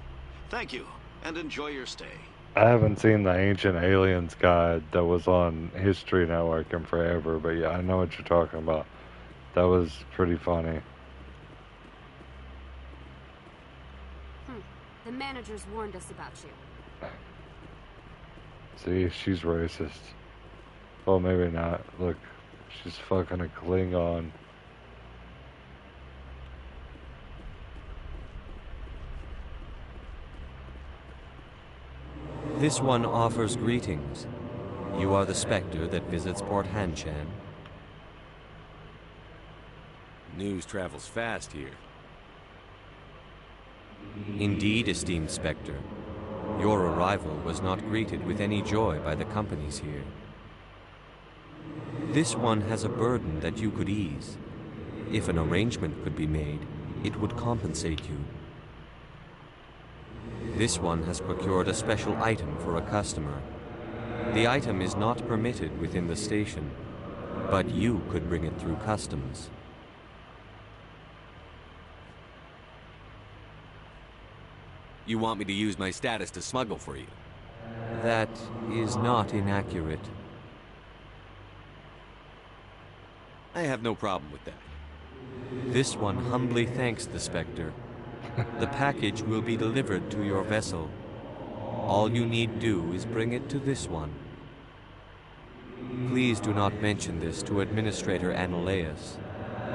Thank you, and enjoy your stay.
I haven't seen the Ancient Aliens guide that was on History Network in forever, but yeah, I know what you're talking about. That was pretty funny.
The managers warned us about you.
See, she's racist. Well, maybe not. Look, she's fucking a Klingon.
This one offers greetings. You are the Spectre that visits Port Hanshan.
News travels fast here.
Indeed, esteemed Spectre. Your arrival was not greeted with any joy by the companies here. This one has a burden that you could ease. If an arrangement could be made, it would compensate you. This one has procured a special item for a customer. The item is not permitted within the station, but you could bring it through customs.
You want me to use my status to smuggle for you?
That is not inaccurate.
I have no problem with that.
This one humbly thanks the Spectre. The package will be delivered to your vessel. All you need do is bring it to this one. Please do not mention this to Administrator Analeus.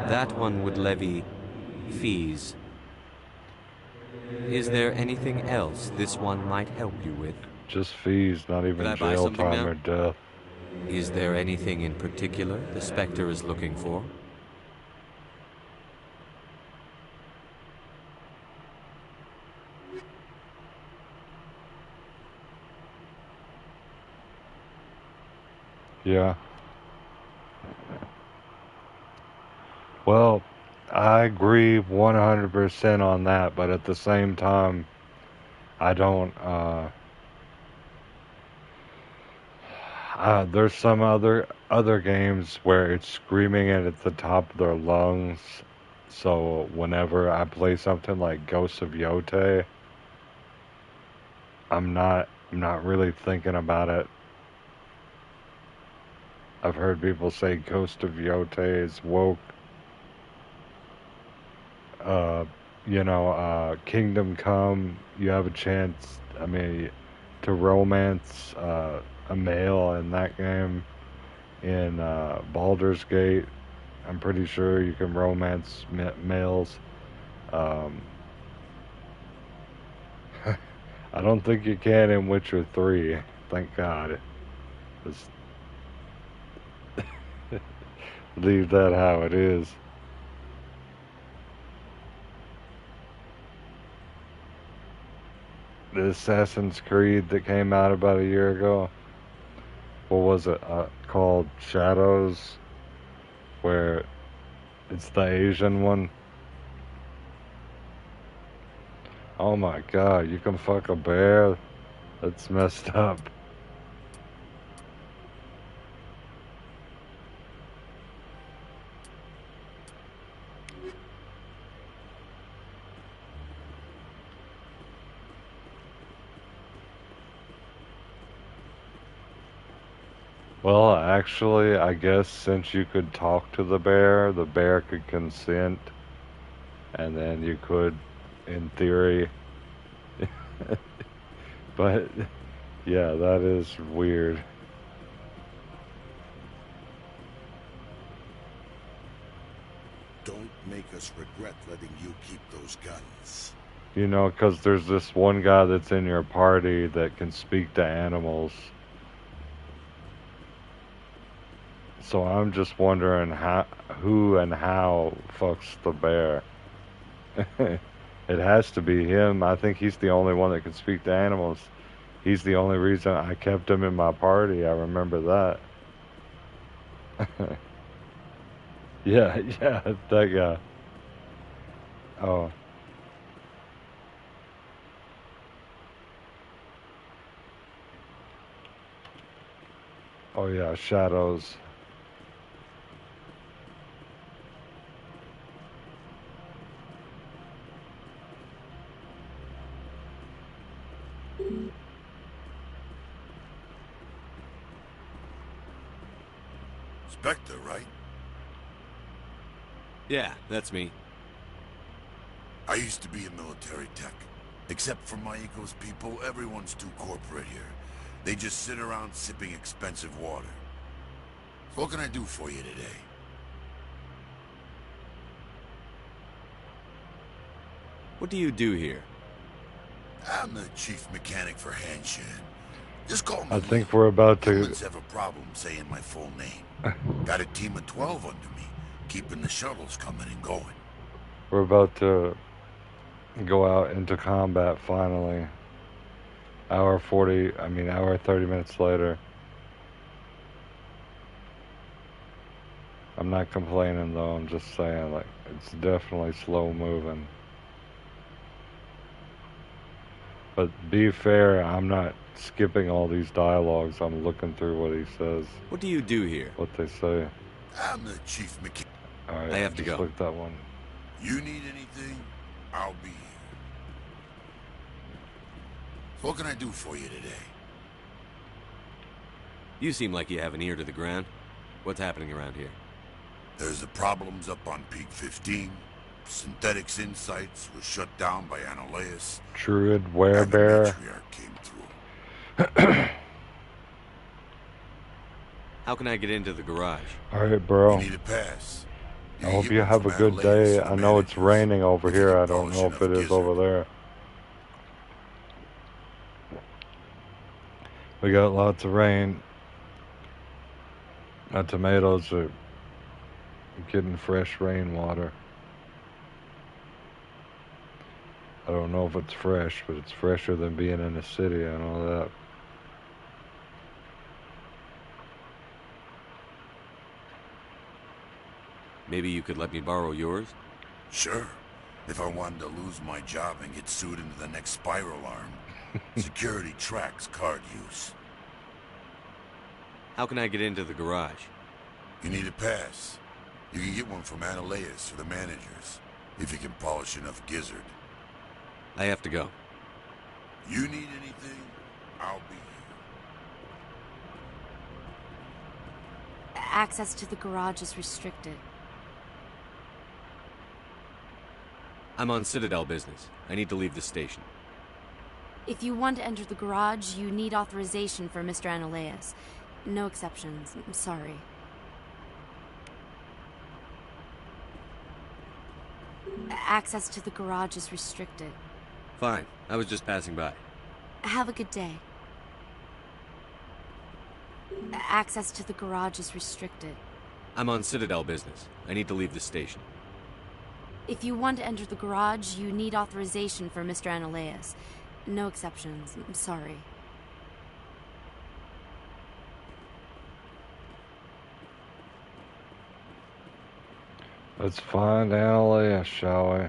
That one would levy fees. Is there anything else this one might help you with?
Just fees, not even
Could I buy
jail
something
time
now?
or death.
Is there anything in particular the Spectre is looking for?
Yeah. Well, I agree 100% on that, but at the same time, I don't, there's some other games where it's screaming it at the top of their lungs, so whenever I play something like Ghosts of Yote, I'm not really thinking about it. I've heard people say Ghost of Yote is woke. Kingdom Come, you have a chance, to romance a male in that game. In Baldur's Gate, I'm pretty sure you can romance males. I don't think you can in Witcher 3, thank God. Leave that how it is. The Assassin's Creed that came out about a year ago. What was it called? Shadows, where it's the Asian one. Oh my God, you can fuck a bear? That's messed up. Well, actually, I guess since you could talk to the bear could consent, and then you could, in theory. But, yeah, that is weird.
Don't make us regret letting you keep those guns.
You know, because there's this one guy that's in your party that can speak to animals. So I'm just wondering who and how fucks the bear. It has to be him. I think he's the only one that can speak to animals. He's the only reason I kept him in my party. I remember that. Yeah, that guy. Oh. Oh yeah, Shadows.
Spectre, right?
Yeah, that's me.
I used to be a military tech. Except for my Eco's people, everyone's too corporate here. They just sit around sipping expensive water. So what can I do for you today?
What do you do here?
I'm the chief mechanic for Hanshan. Just call me.
I think we're about to.
Humans have a problem saying my full name. Got a team of 12 under me, keeping the shuttles coming and going.
We're about to go out into combat finally. Hour 30 minutes later. I'm not complaining though, I'm just saying, like, it's definitely slow moving. But be fair, I'm not skipping all these dialogues, I'm looking through what he says.
What do you do here?
What they say.
I'm the chief mechanic.
Alright,
I have to
just
go.
look that one.
You need anything, I'll be here. So what can I do for you today?
You seem like you have an ear to the ground. What's happening around here?
There's the problems up on Peak 15. Synthetics Insights was shut down by Anoleus.
Druid Werebear.
Matriarch came through.
How can I get into the garage?
Alright, bro.
You need a pass.
I hope you have a good day. I know it's raining over here. I don't know if it is over there. We got lots of rain. My tomatoes are getting fresh rainwater. I don't know if it's fresh, but it's fresher than being in the city. I know that.
Maybe you could let me borrow yours?
Sure. If I wanted to lose my job and get sued into the next spiral arm. Security tracks card use.
How can I get into the garage?
You need a pass. You can get one from Anoleus or the managers, if you can polish enough gizzard.
I have to go.
You need anything, I'll be here.
Access to the garage is restricted.
I'm on Citadel business. I need to leave the station.
If you want to enter the garage, you need authorization for Mr. Anoleus. No exceptions. I'm sorry. Access to the garage is restricted.
Fine. I was just passing by.
Have a good day. Access to the garage is restricted.
I'm on Citadel business. I need to leave the station.
If you want to enter the garage, you need authorization for Mr. Analeas. No exceptions. I'm sorry.
Let's find Analeas, shall we?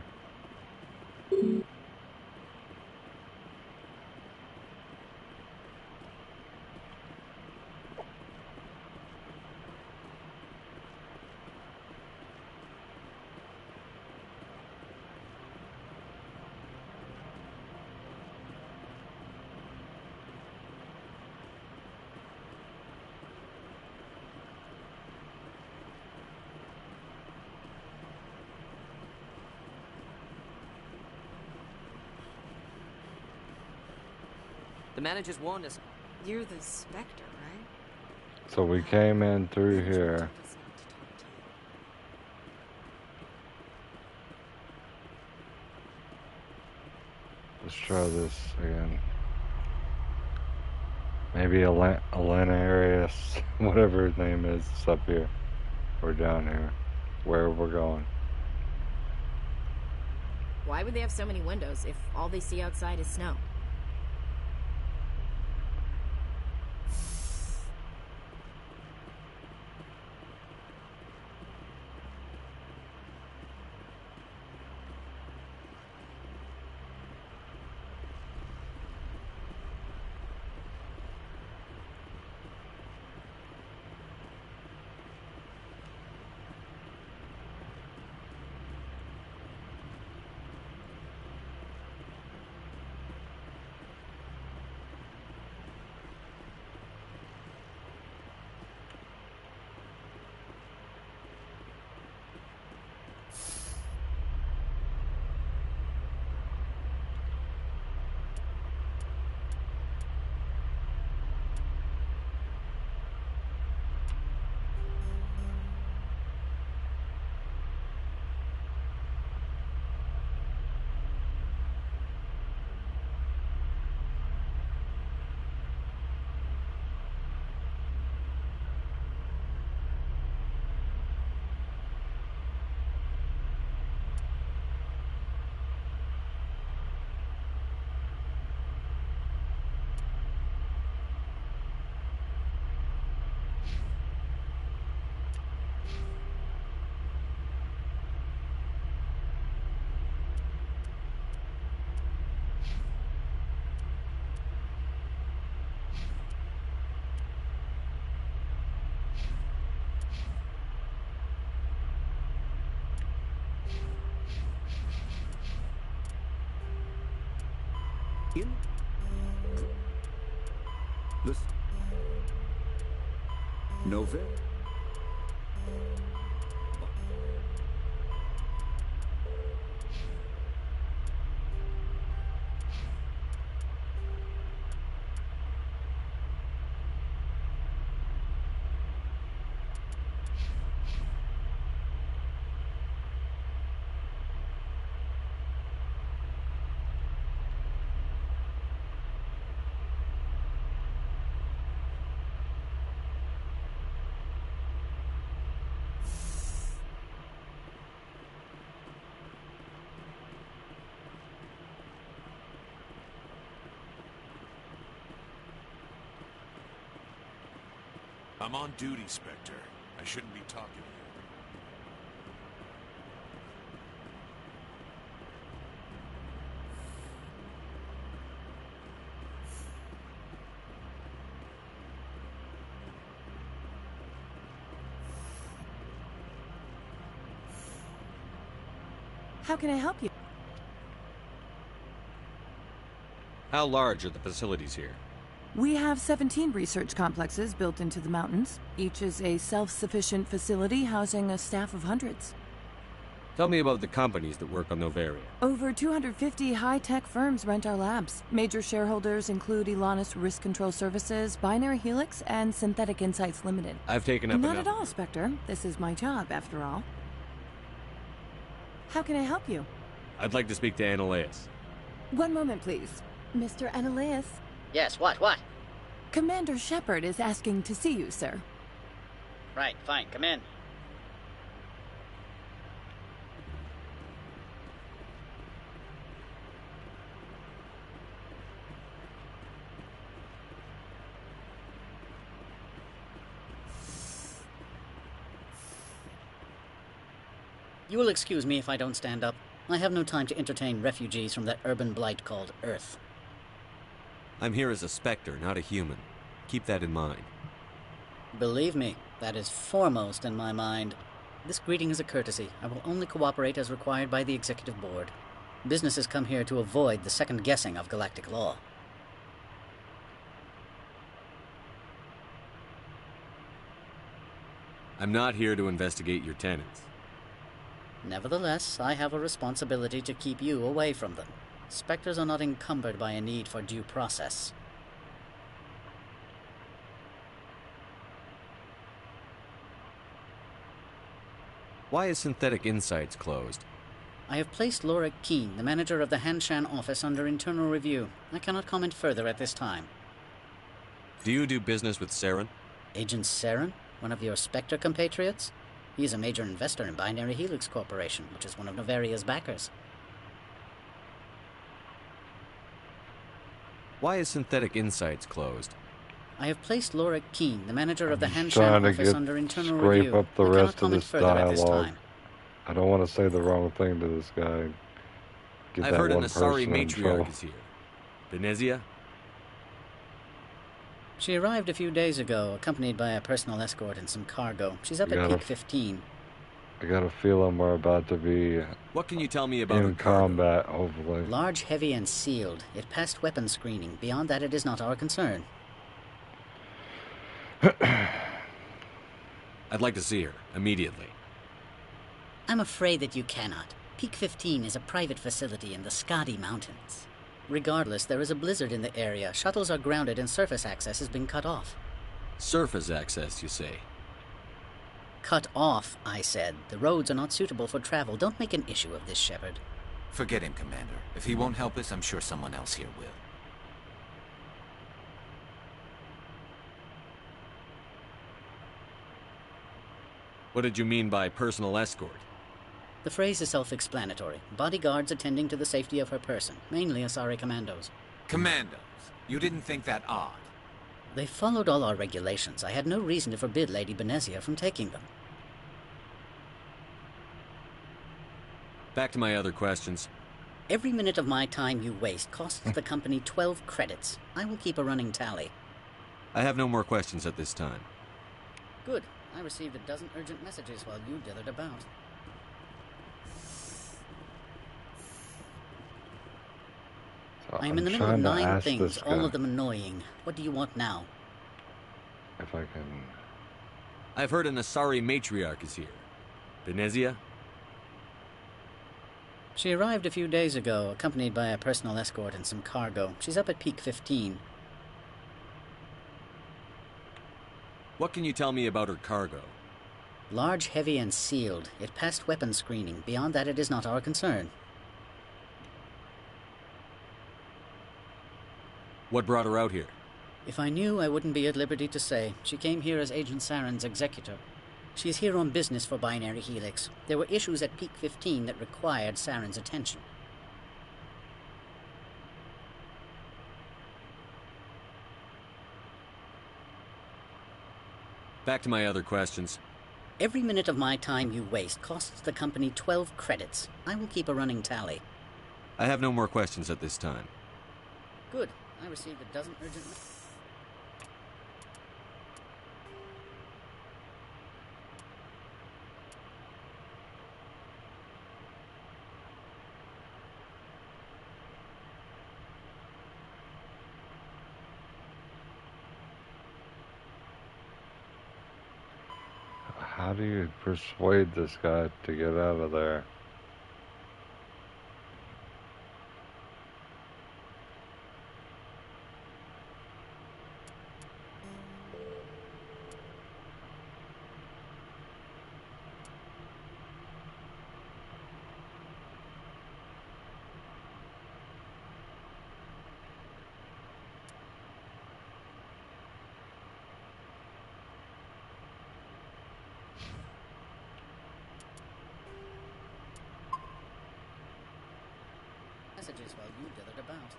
The managers warned us.
You're the Spectre, right?
So we came in through here. Let's try this again. Maybe Alenarius, whatever his name is, up here. Or down here. Where we're going.
Why would they have so many windows if all they see outside is snow?
In. Listen. Novell.
I'm on duty, Spectre. I shouldn't be talking here.
How can I help you?
How large are the facilities here?
We have 17 research complexes built into the mountains. Each is a self-sufficient facility housing a staff of hundreds.
Tell me about the companies that work on Noveria.
Over 250 high-tech firms rent our labs. Major shareholders include Elanus Risk Control Services, Binary Helix, and Synthetic Insights Limited.
I've taken up
Not
enough.
at all, Spectre. This is my job, after all. How can I help you?
I'd like to speak to Analeas.
One moment, please. Mr. Analeas.
Yes, what?
Commander Shepard is asking to see you, sir.
Right, fine, come in.
You will excuse me if I don't stand up. I have no time to entertain refugees from that urban blight called Earth.
I'm here as a Spectre, not a human. Keep that in mind.
Believe me, that is foremost in my mind. This greeting is a courtesy. I will only cooperate as required by the Executive Board. Businesses come here to avoid the second guessing of galactic law.
I'm not here to investigate your tenants.
Nevertheless, I have a responsibility to keep you away from them. Spectres are not encumbered by a need for due process.
Why is Synthetic Insights closed?
I have placed Laura Keene, the manager of the Hanshan office, under internal review. I cannot comment further at this time.
Do you do business with Saren?
Agent Saren? One of your Spectre compatriots? He is a major investor in Binary Helix Corporation, which is one of Novaria's backers.
Why is Synthetic Insights closed?
I have placed Laura Keene, the manager of the
trying
Hanshan
to
office, under internal
scrape
review.
up the
I cannot
rest of
comment
this
further at this
dialogue.
time.
I don't want to say the wrong thing to this guy. Get
I've
that
heard an
one
Asari
person in trouble.
matriarch is here. Benezia?
She arrived a few days ago, accompanied by a personal escort and some cargo. She's up
You
at
gotta-
peak 15.
I got a feeling we're about to be
What can you tell me about her
in
cargo?
combat, hopefully.
Large, heavy, and sealed. It passed weapon screening. Beyond that, it is not our concern.
I'd like to see her, immediately.
I'm afraid that you cannot. Peak 15 is a private facility in the Skadi Mountains. Regardless, there is a blizzard in the area. Shuttles are grounded and surface access has been cut off.
Surface access, you say?
Cut off, I said. The roads are not suitable for travel. Don't make an issue of this, Shepard.
Forget him, Commander. If he won't help us, I'm sure someone else here will.
What did you mean by personal escort?
The phrase is self-explanatory. Bodyguards attending to the safety of her person, mainly Asari commandos.
Commandos? You didn't think that odd?
They followed all our regulations. I had no reason to forbid Lady Benezia from taking them.
Back to my other questions.
Every minute of my time you waste costs the company 12 credits. I will keep a running tally.
I have no more questions at this time.
Good. I received a dozen urgent messages while you dithered about.
So
I am in the middle of
trying to
9
ask
things,
this
all
guy
of them annoying. What do you want now?
if I can.
I've heard an Asari matriarch is here. Benezia?
She arrived a few days ago, accompanied by a personal escort and some cargo. She's up at peak 15.
What can you tell me about her cargo?
Large, heavy, and sealed. It passed weapon screening. Beyond that, it is not our concern.
What brought her out here?
If I knew, I wouldn't be at liberty to say. She came here as Agent Saren's executor. She is here on business for Binary Helix. There were issues at peak 15 that required Saren's attention.
Back to my other questions.
Every minute of my time you waste costs the company 12 credits. I will keep a running tally.
I have no more questions at this time.
Good. I received a dozen urgent...
How do you persuade this guy to get out of there?
messages while you dithered about.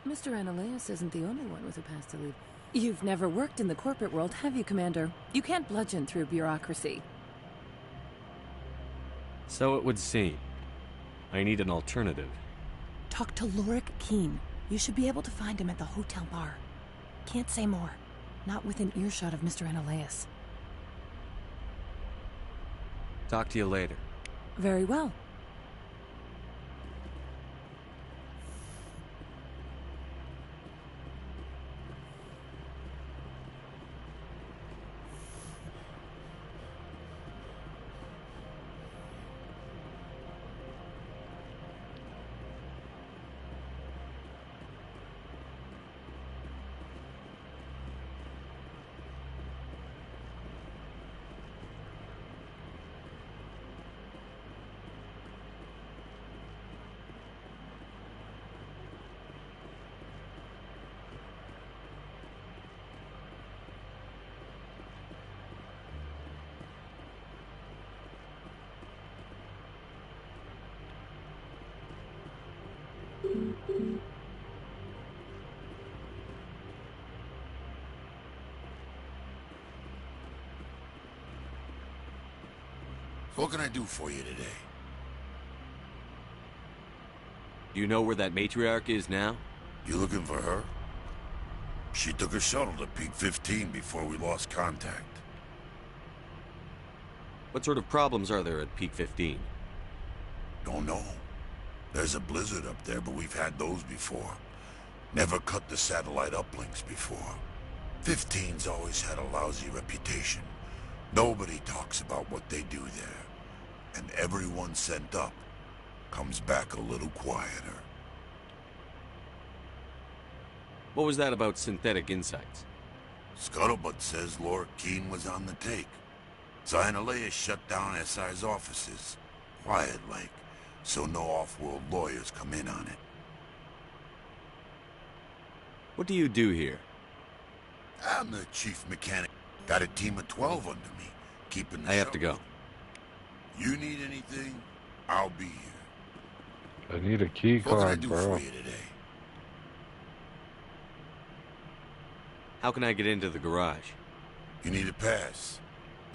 Mr. Annaleus isn't the only one with a past to leave. You've never worked in the corporate world, have you, Commander? You can't bludgeon through bureaucracy.
So it would seem. I need an alternative.
Talk to Lorik Keene. You should be able to find him at the hotel bar. Can't say more. Not within earshot of Mr. Analeas.
Talk to you later.
Very well.
What can I do for you today?
Do you know where that matriarch is now?
You looking for her? She took a shuttle to Peak 15 before we lost contact.
What sort of problems are there at Peak 15?
Don't know. There's a blizzard up there, but we've had those before. Never cut the satellite uplinks before. 15's always had a lousy reputation. Nobody talks about what they do there. And everyone sent up comes back a little quieter.
What was that about synthetic insights?
Scuttlebutt says Lorik Keene was on the take. Analeas shut down SI's offices. Quiet like, so no off-world lawyers come in on it.
What do you do here?
I'm the chief mechanic. Got a team of 12 under me, keeping the
I have to go.
You need anything, I'll be here.
I need a key
What can I
card,
do
bro.
for you today?
How can I get into the garage?
You need a pass.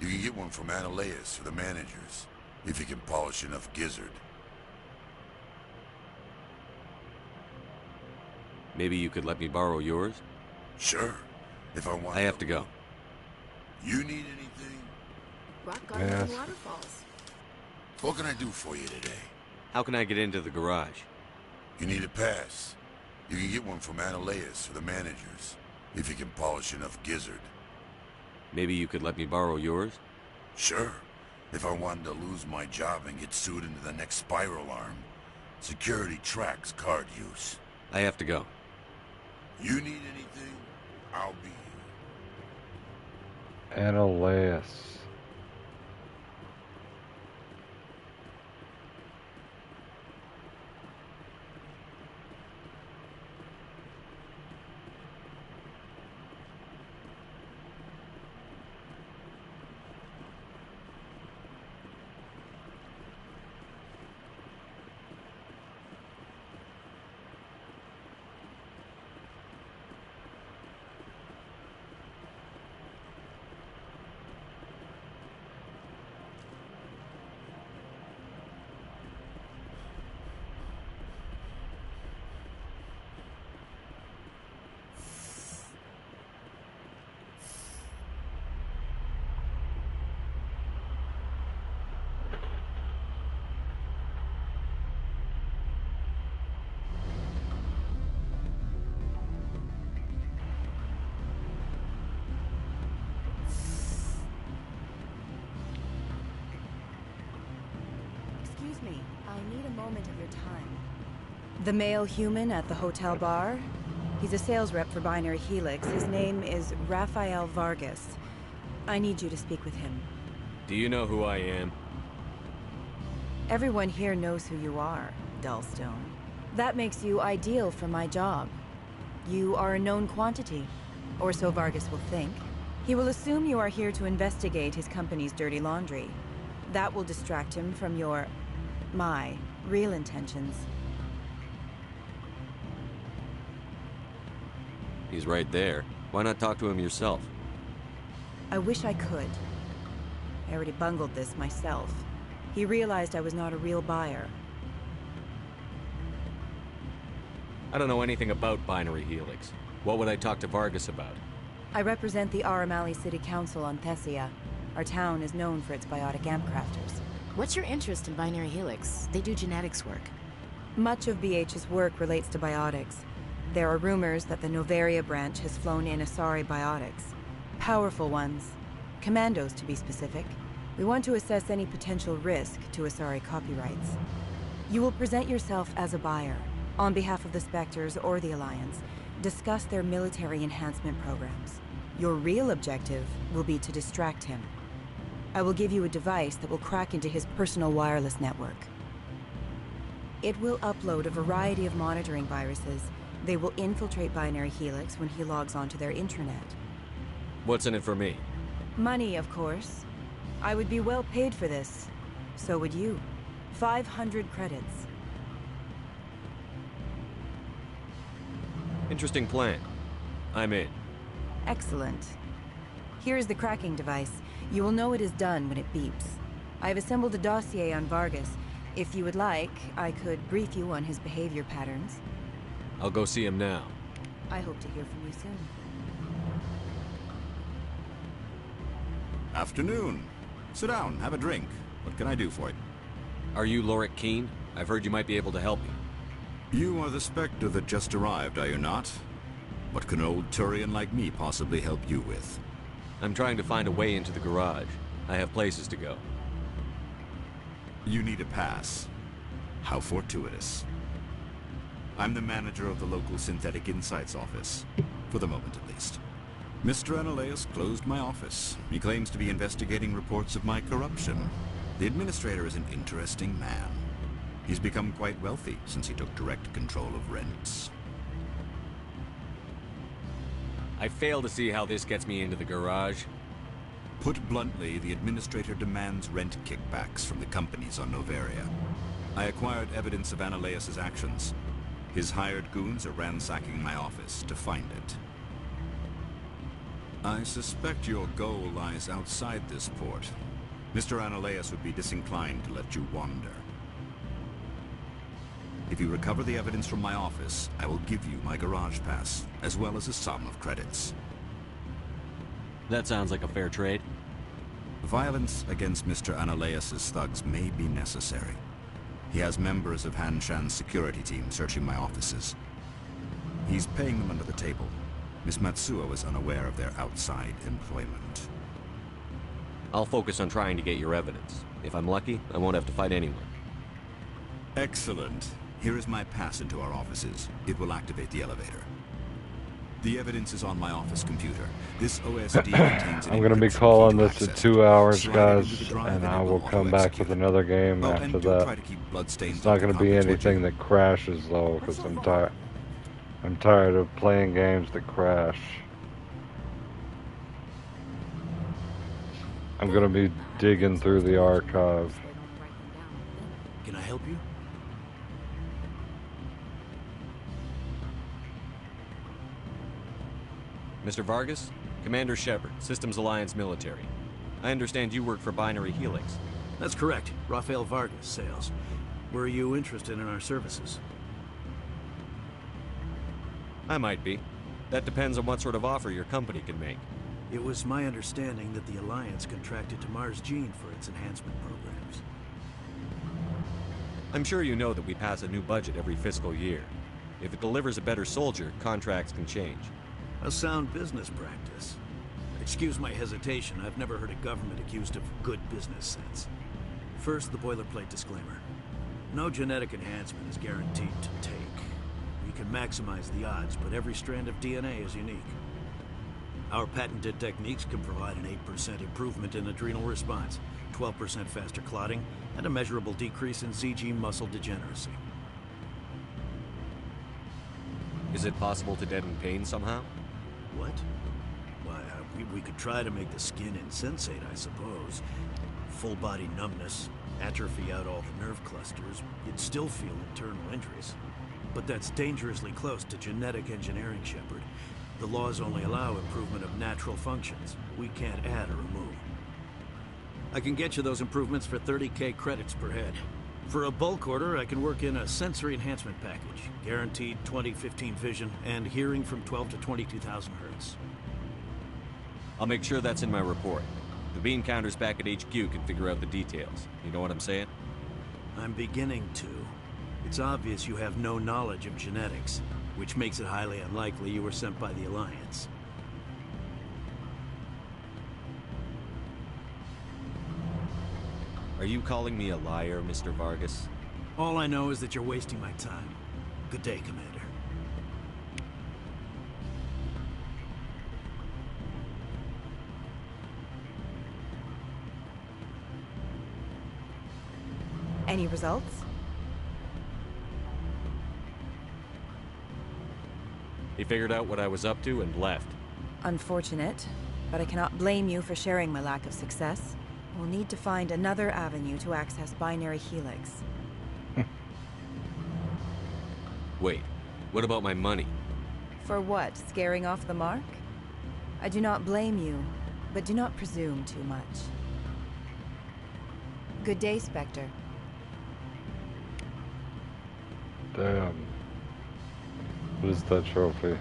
You can get one from Analeas or the managers, if you can polish enough gizzard.
Maybe you could let me borrow yours?
Sure, if I want.
I have to go.
You need anything?
Rock garden
Yes.
and waterfalls.
What can I do for you today?
How can I get into the garage?
You need a pass. You can get one from Analeas or the managers, if you can polish enough gizzard.
Maybe you could let me borrow yours?
Sure, if I wanted to lose my job and get sued into the next spiral arm. Security tracks card use.
I have to go.
You need anything, I'll be here.
Analeas.
Excuse me, I need a moment of your time. The male human at the hotel bar? He's a sales rep for Binary Helix. His name is Rafael Vargas. I need you to speak with him.
Do you know who I am?
Everyone here knows who you are, Dullstone. That makes you ideal for my job. You are a known quantity, or so Vargas will think. He will assume you are here to investigate his company's dirty laundry. That will distract him from my real intentions.
He's right there. Why not talk to him yourself?
I wish I could. I already bungled this myself. He realized I was not a real buyer.
I don't know anything about Binary Helix. What would I talk to Vargas about?
I represent the Aramali City Council on Thessia. Our town is known for its biotic amp crafters.
What's your interest in Binary Helix? They do genetics work.
Much of BH's work relates to biotics. There are rumors that the Noveria branch has flown in Asari biotics. Powerful ones. Commandos, to be specific. We want to assess any potential risk to Asari copyrights. You will present yourself as a buyer, on behalf of the Spectres or the Alliance, discuss their military enhancement programs. Your real objective will be to distract him. I will give you a device that will crack into his personal wireless network. It will upload a variety of monitoring viruses. They will infiltrate Binary Helix when he logs onto their intranet.
What's in it for me?
Money, of course. I would be well paid for this. So would you. 500 credits.
Interesting plan. I'm in.
Excellent. Here is the cracking device. You will know it is done when it beeps. I have assembled a dossier on Vargas. If you would like, I could brief you on his behavior patterns.
I'll go see him now.
I hope to hear from you soon.
Afternoon. Sit down, have a drink. What can I do for you?
Are you Lorik Keene? I've heard you might be able to help me.
You are the Spectre that just arrived, are you not? What can an old Turian like me possibly help you with?
I'm trying to find a way into the garage. I have places to go.
You need a pass. How fortuitous. I'm the manager of the local Synthetic Insights office. For the moment, at least. Mr. Analeas closed my office. He claims to be investigating reports of my corruption. The administrator is an interesting man. He's become quite wealthy since he took direct control of rents.
I fail to see how this gets me into the garage.
Put bluntly, the administrator demands rent kickbacks from the companies on Noveria. I acquired evidence of Analeas' actions. His hired goons are ransacking my office to find it. I suspect your goal lies outside this port. Mr. Analeas would be disinclined to let you wander. If you recover the evidence from my office, I will give you my garage pass, as well as a sum of credits.
That sounds like a fair trade.
Violence against Mr. Analeas' thugs may be necessary. He has members of Han Shan's security team searching my offices. He's paying them under the table. Miss Matsuo is unaware of their outside employment.
I'll focus on trying to get your evidence. If I'm lucky, I won't have to fight anyone.
Excellent. Here is my pass into our offices. It will activate the elevator. The evidence is on my office computer. This OSD contains an
I'm going to be calling this at 2 hours, guys, and I will come back with another game after that. It's not going to be anything that crashes, though, because I'm tired of playing games that crash. I'm going to be digging through the archive.
Can I help you?
Mr. Vargas? Commander Shepard, Systems Alliance Military. I understand you work for Binary Helix.
That's correct. Rafael Vargas, sales. Were you interested in our services?
I might be. That depends on what sort of offer your company can make.
It was my understanding that the Alliance contracted to Mars Gene for its enhancement programs.
I'm sure you know that we pass a new budget every fiscal year. If it delivers a better soldier, contracts can change.
A sound business practice. Excuse my hesitation, I've never heard a government accused of good business sense. First, the boilerplate disclaimer. No genetic enhancement is guaranteed to take. We can maximize the odds, but every strand of DNA is unique. Our patented techniques can provide an 8% improvement in adrenal response, 12% faster clotting, and a measurable decrease in ZG muscle degeneracy.
Is it possible to deaden pain somehow?
What? Why, we could try to make the skin insensate, I suppose. Full body numbness, atrophy out all the nerve clusters, you'd still feel internal injuries. But that's dangerously close to genetic engineering, Shepard. The laws only allow improvement of natural functions. We can't add or remove. I can get you those improvements for 30K credits per head. For a bulk order, I can work in a sensory enhancement package. Guaranteed 20/15 vision and hearing from 12 to 22,000 hertz.
I'll make sure that's in my report. The bean counters back at HQ can figure out the details. You know what I'm saying?
I'm beginning to. It's obvious you have no knowledge of genetics, which makes it highly unlikely you were sent by the Alliance.
Are you calling me a liar, Mr. Vargas?
All I know is that you're wasting my time. Good day, Commander.
Any results?
He figured out what I was up to and left.
Unfortunate, but I cannot blame you for sharing my lack of success. We'll need to find another avenue to access Binary Helix.
Wait, what about my money?
For what? Scaring off the mark? I do not blame you, but do not presume too much. Good day, Spectre.
Damn. What is that trophy?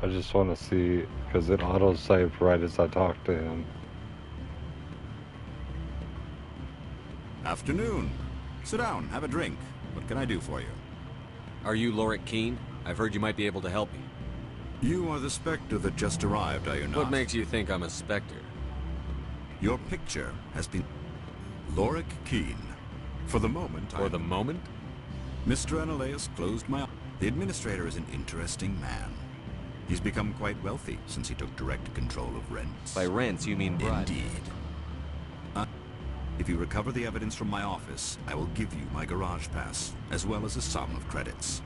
I just want to see, because it auto-saved right as I talked to him.
Afternoon. Sit down, have a drink. What can I do for you?
Are you Lorik Keene? I've heard you might be able to help me.
You are the Spectre that just arrived, are you not?
What makes you think I'm a Spectre?
Your picture has been... Lorik Keene. For the moment,
For the moment?
Mr. Analeas closed my... The Administrator is an interesting man. He's become quite wealthy since he took direct control of rents.
By rents, you mean bribes?
Indeed. If you recover the evidence from my office, I will give you my garage pass, as well as a sum of credits.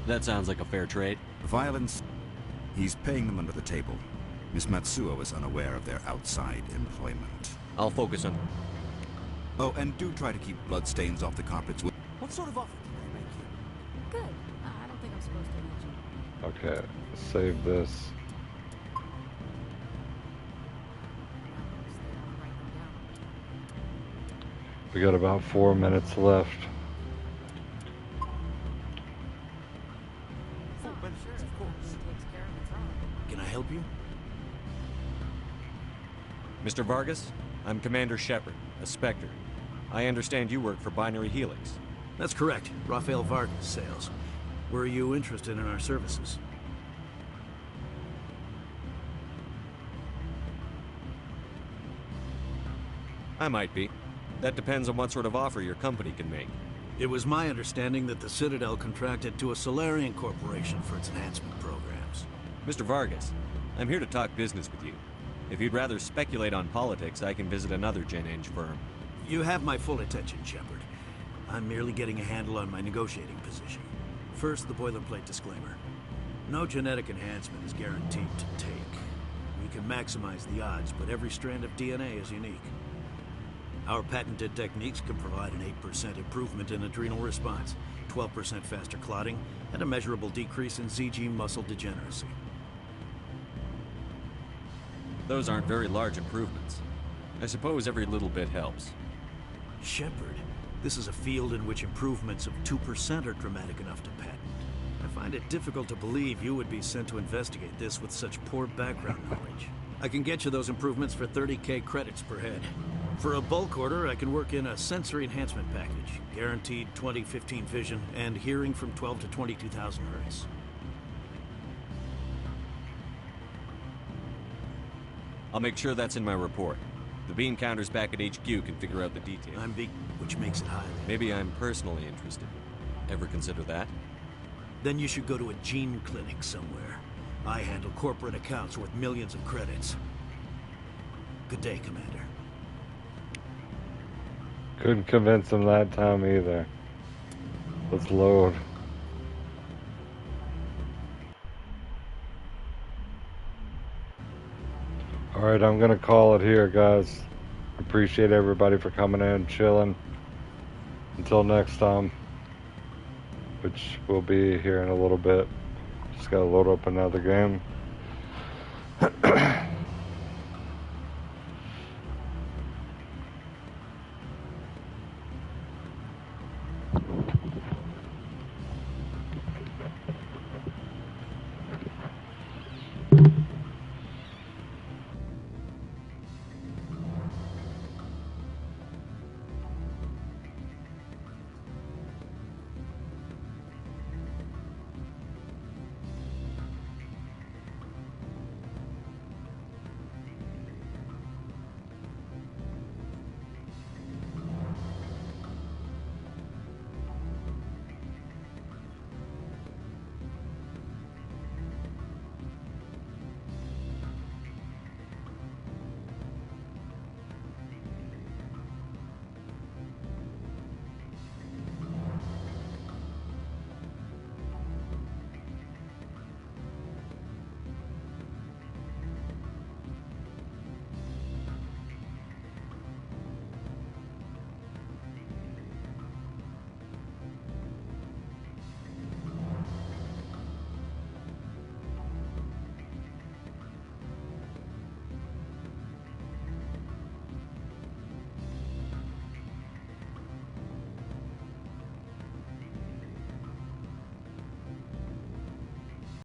That sounds like a fair trade.
Violence... He's paying them under the table. Miss Matsuo is unaware of their outside employment.
I'll focus on...
Oh, and do try to keep bloodstains off the carpets with...
What sort of offer did I make you?
Good. I don't think I'm supposed to mention.
Okay, save this. We got about 4 minutes left.
Can I help you?
Mr. Vargas, I'm Commander Shepard, a Spectre. I understand you work for Binary Helix.
That's correct. Rafael Vargas, sales. Were you interested in our services?
I might be. That depends on what sort of offer your company can make.
It was my understanding that the Citadel contracted to a Solarian corporation for its enhancement programs.
Mr. Vargas, I'm here to talk business with you. If you'd rather speculate on politics, I can visit another Gen Eng firm.
You have my full attention, Shepard. I'm merely getting a handle on my negotiating position. First, the boilerplate disclaimer. No genetic enhancement is guaranteed to take. We can maximize the odds, but every strand of DNA is unique. Our patented techniques can provide an 8% improvement in adrenal response, 12% faster clotting, and a measurable decrease in ZG muscle degeneracy.
Those aren't very large improvements. I suppose every little bit helps.
Shepard, this is a field in which improvements of 2% are dramatic enough to patent. I find it difficult to believe you would be sent to investigate this with such poor background knowledge. I can get you those improvements for 30K credits per head. For a bulk order, I can work in a sensory enhancement package, guaranteed 20/15 vision, and hearing from 12 to 22,000 hertz.
I'll make sure that's in my report. The bean counters back at HQ can figure out the details.
Which makes it highly...
Maybe I'm personally interested. Ever consider that?
Then you should go to a gene clinic somewhere. I handle corporate accounts worth millions of credits. Good day, Commander.
Couldn't convince him that time either. Let's load. Alright, I'm gonna call it here, guys. Appreciate everybody for coming in, chilling. Until next time, which will be here in a little bit. Just gotta load up another game.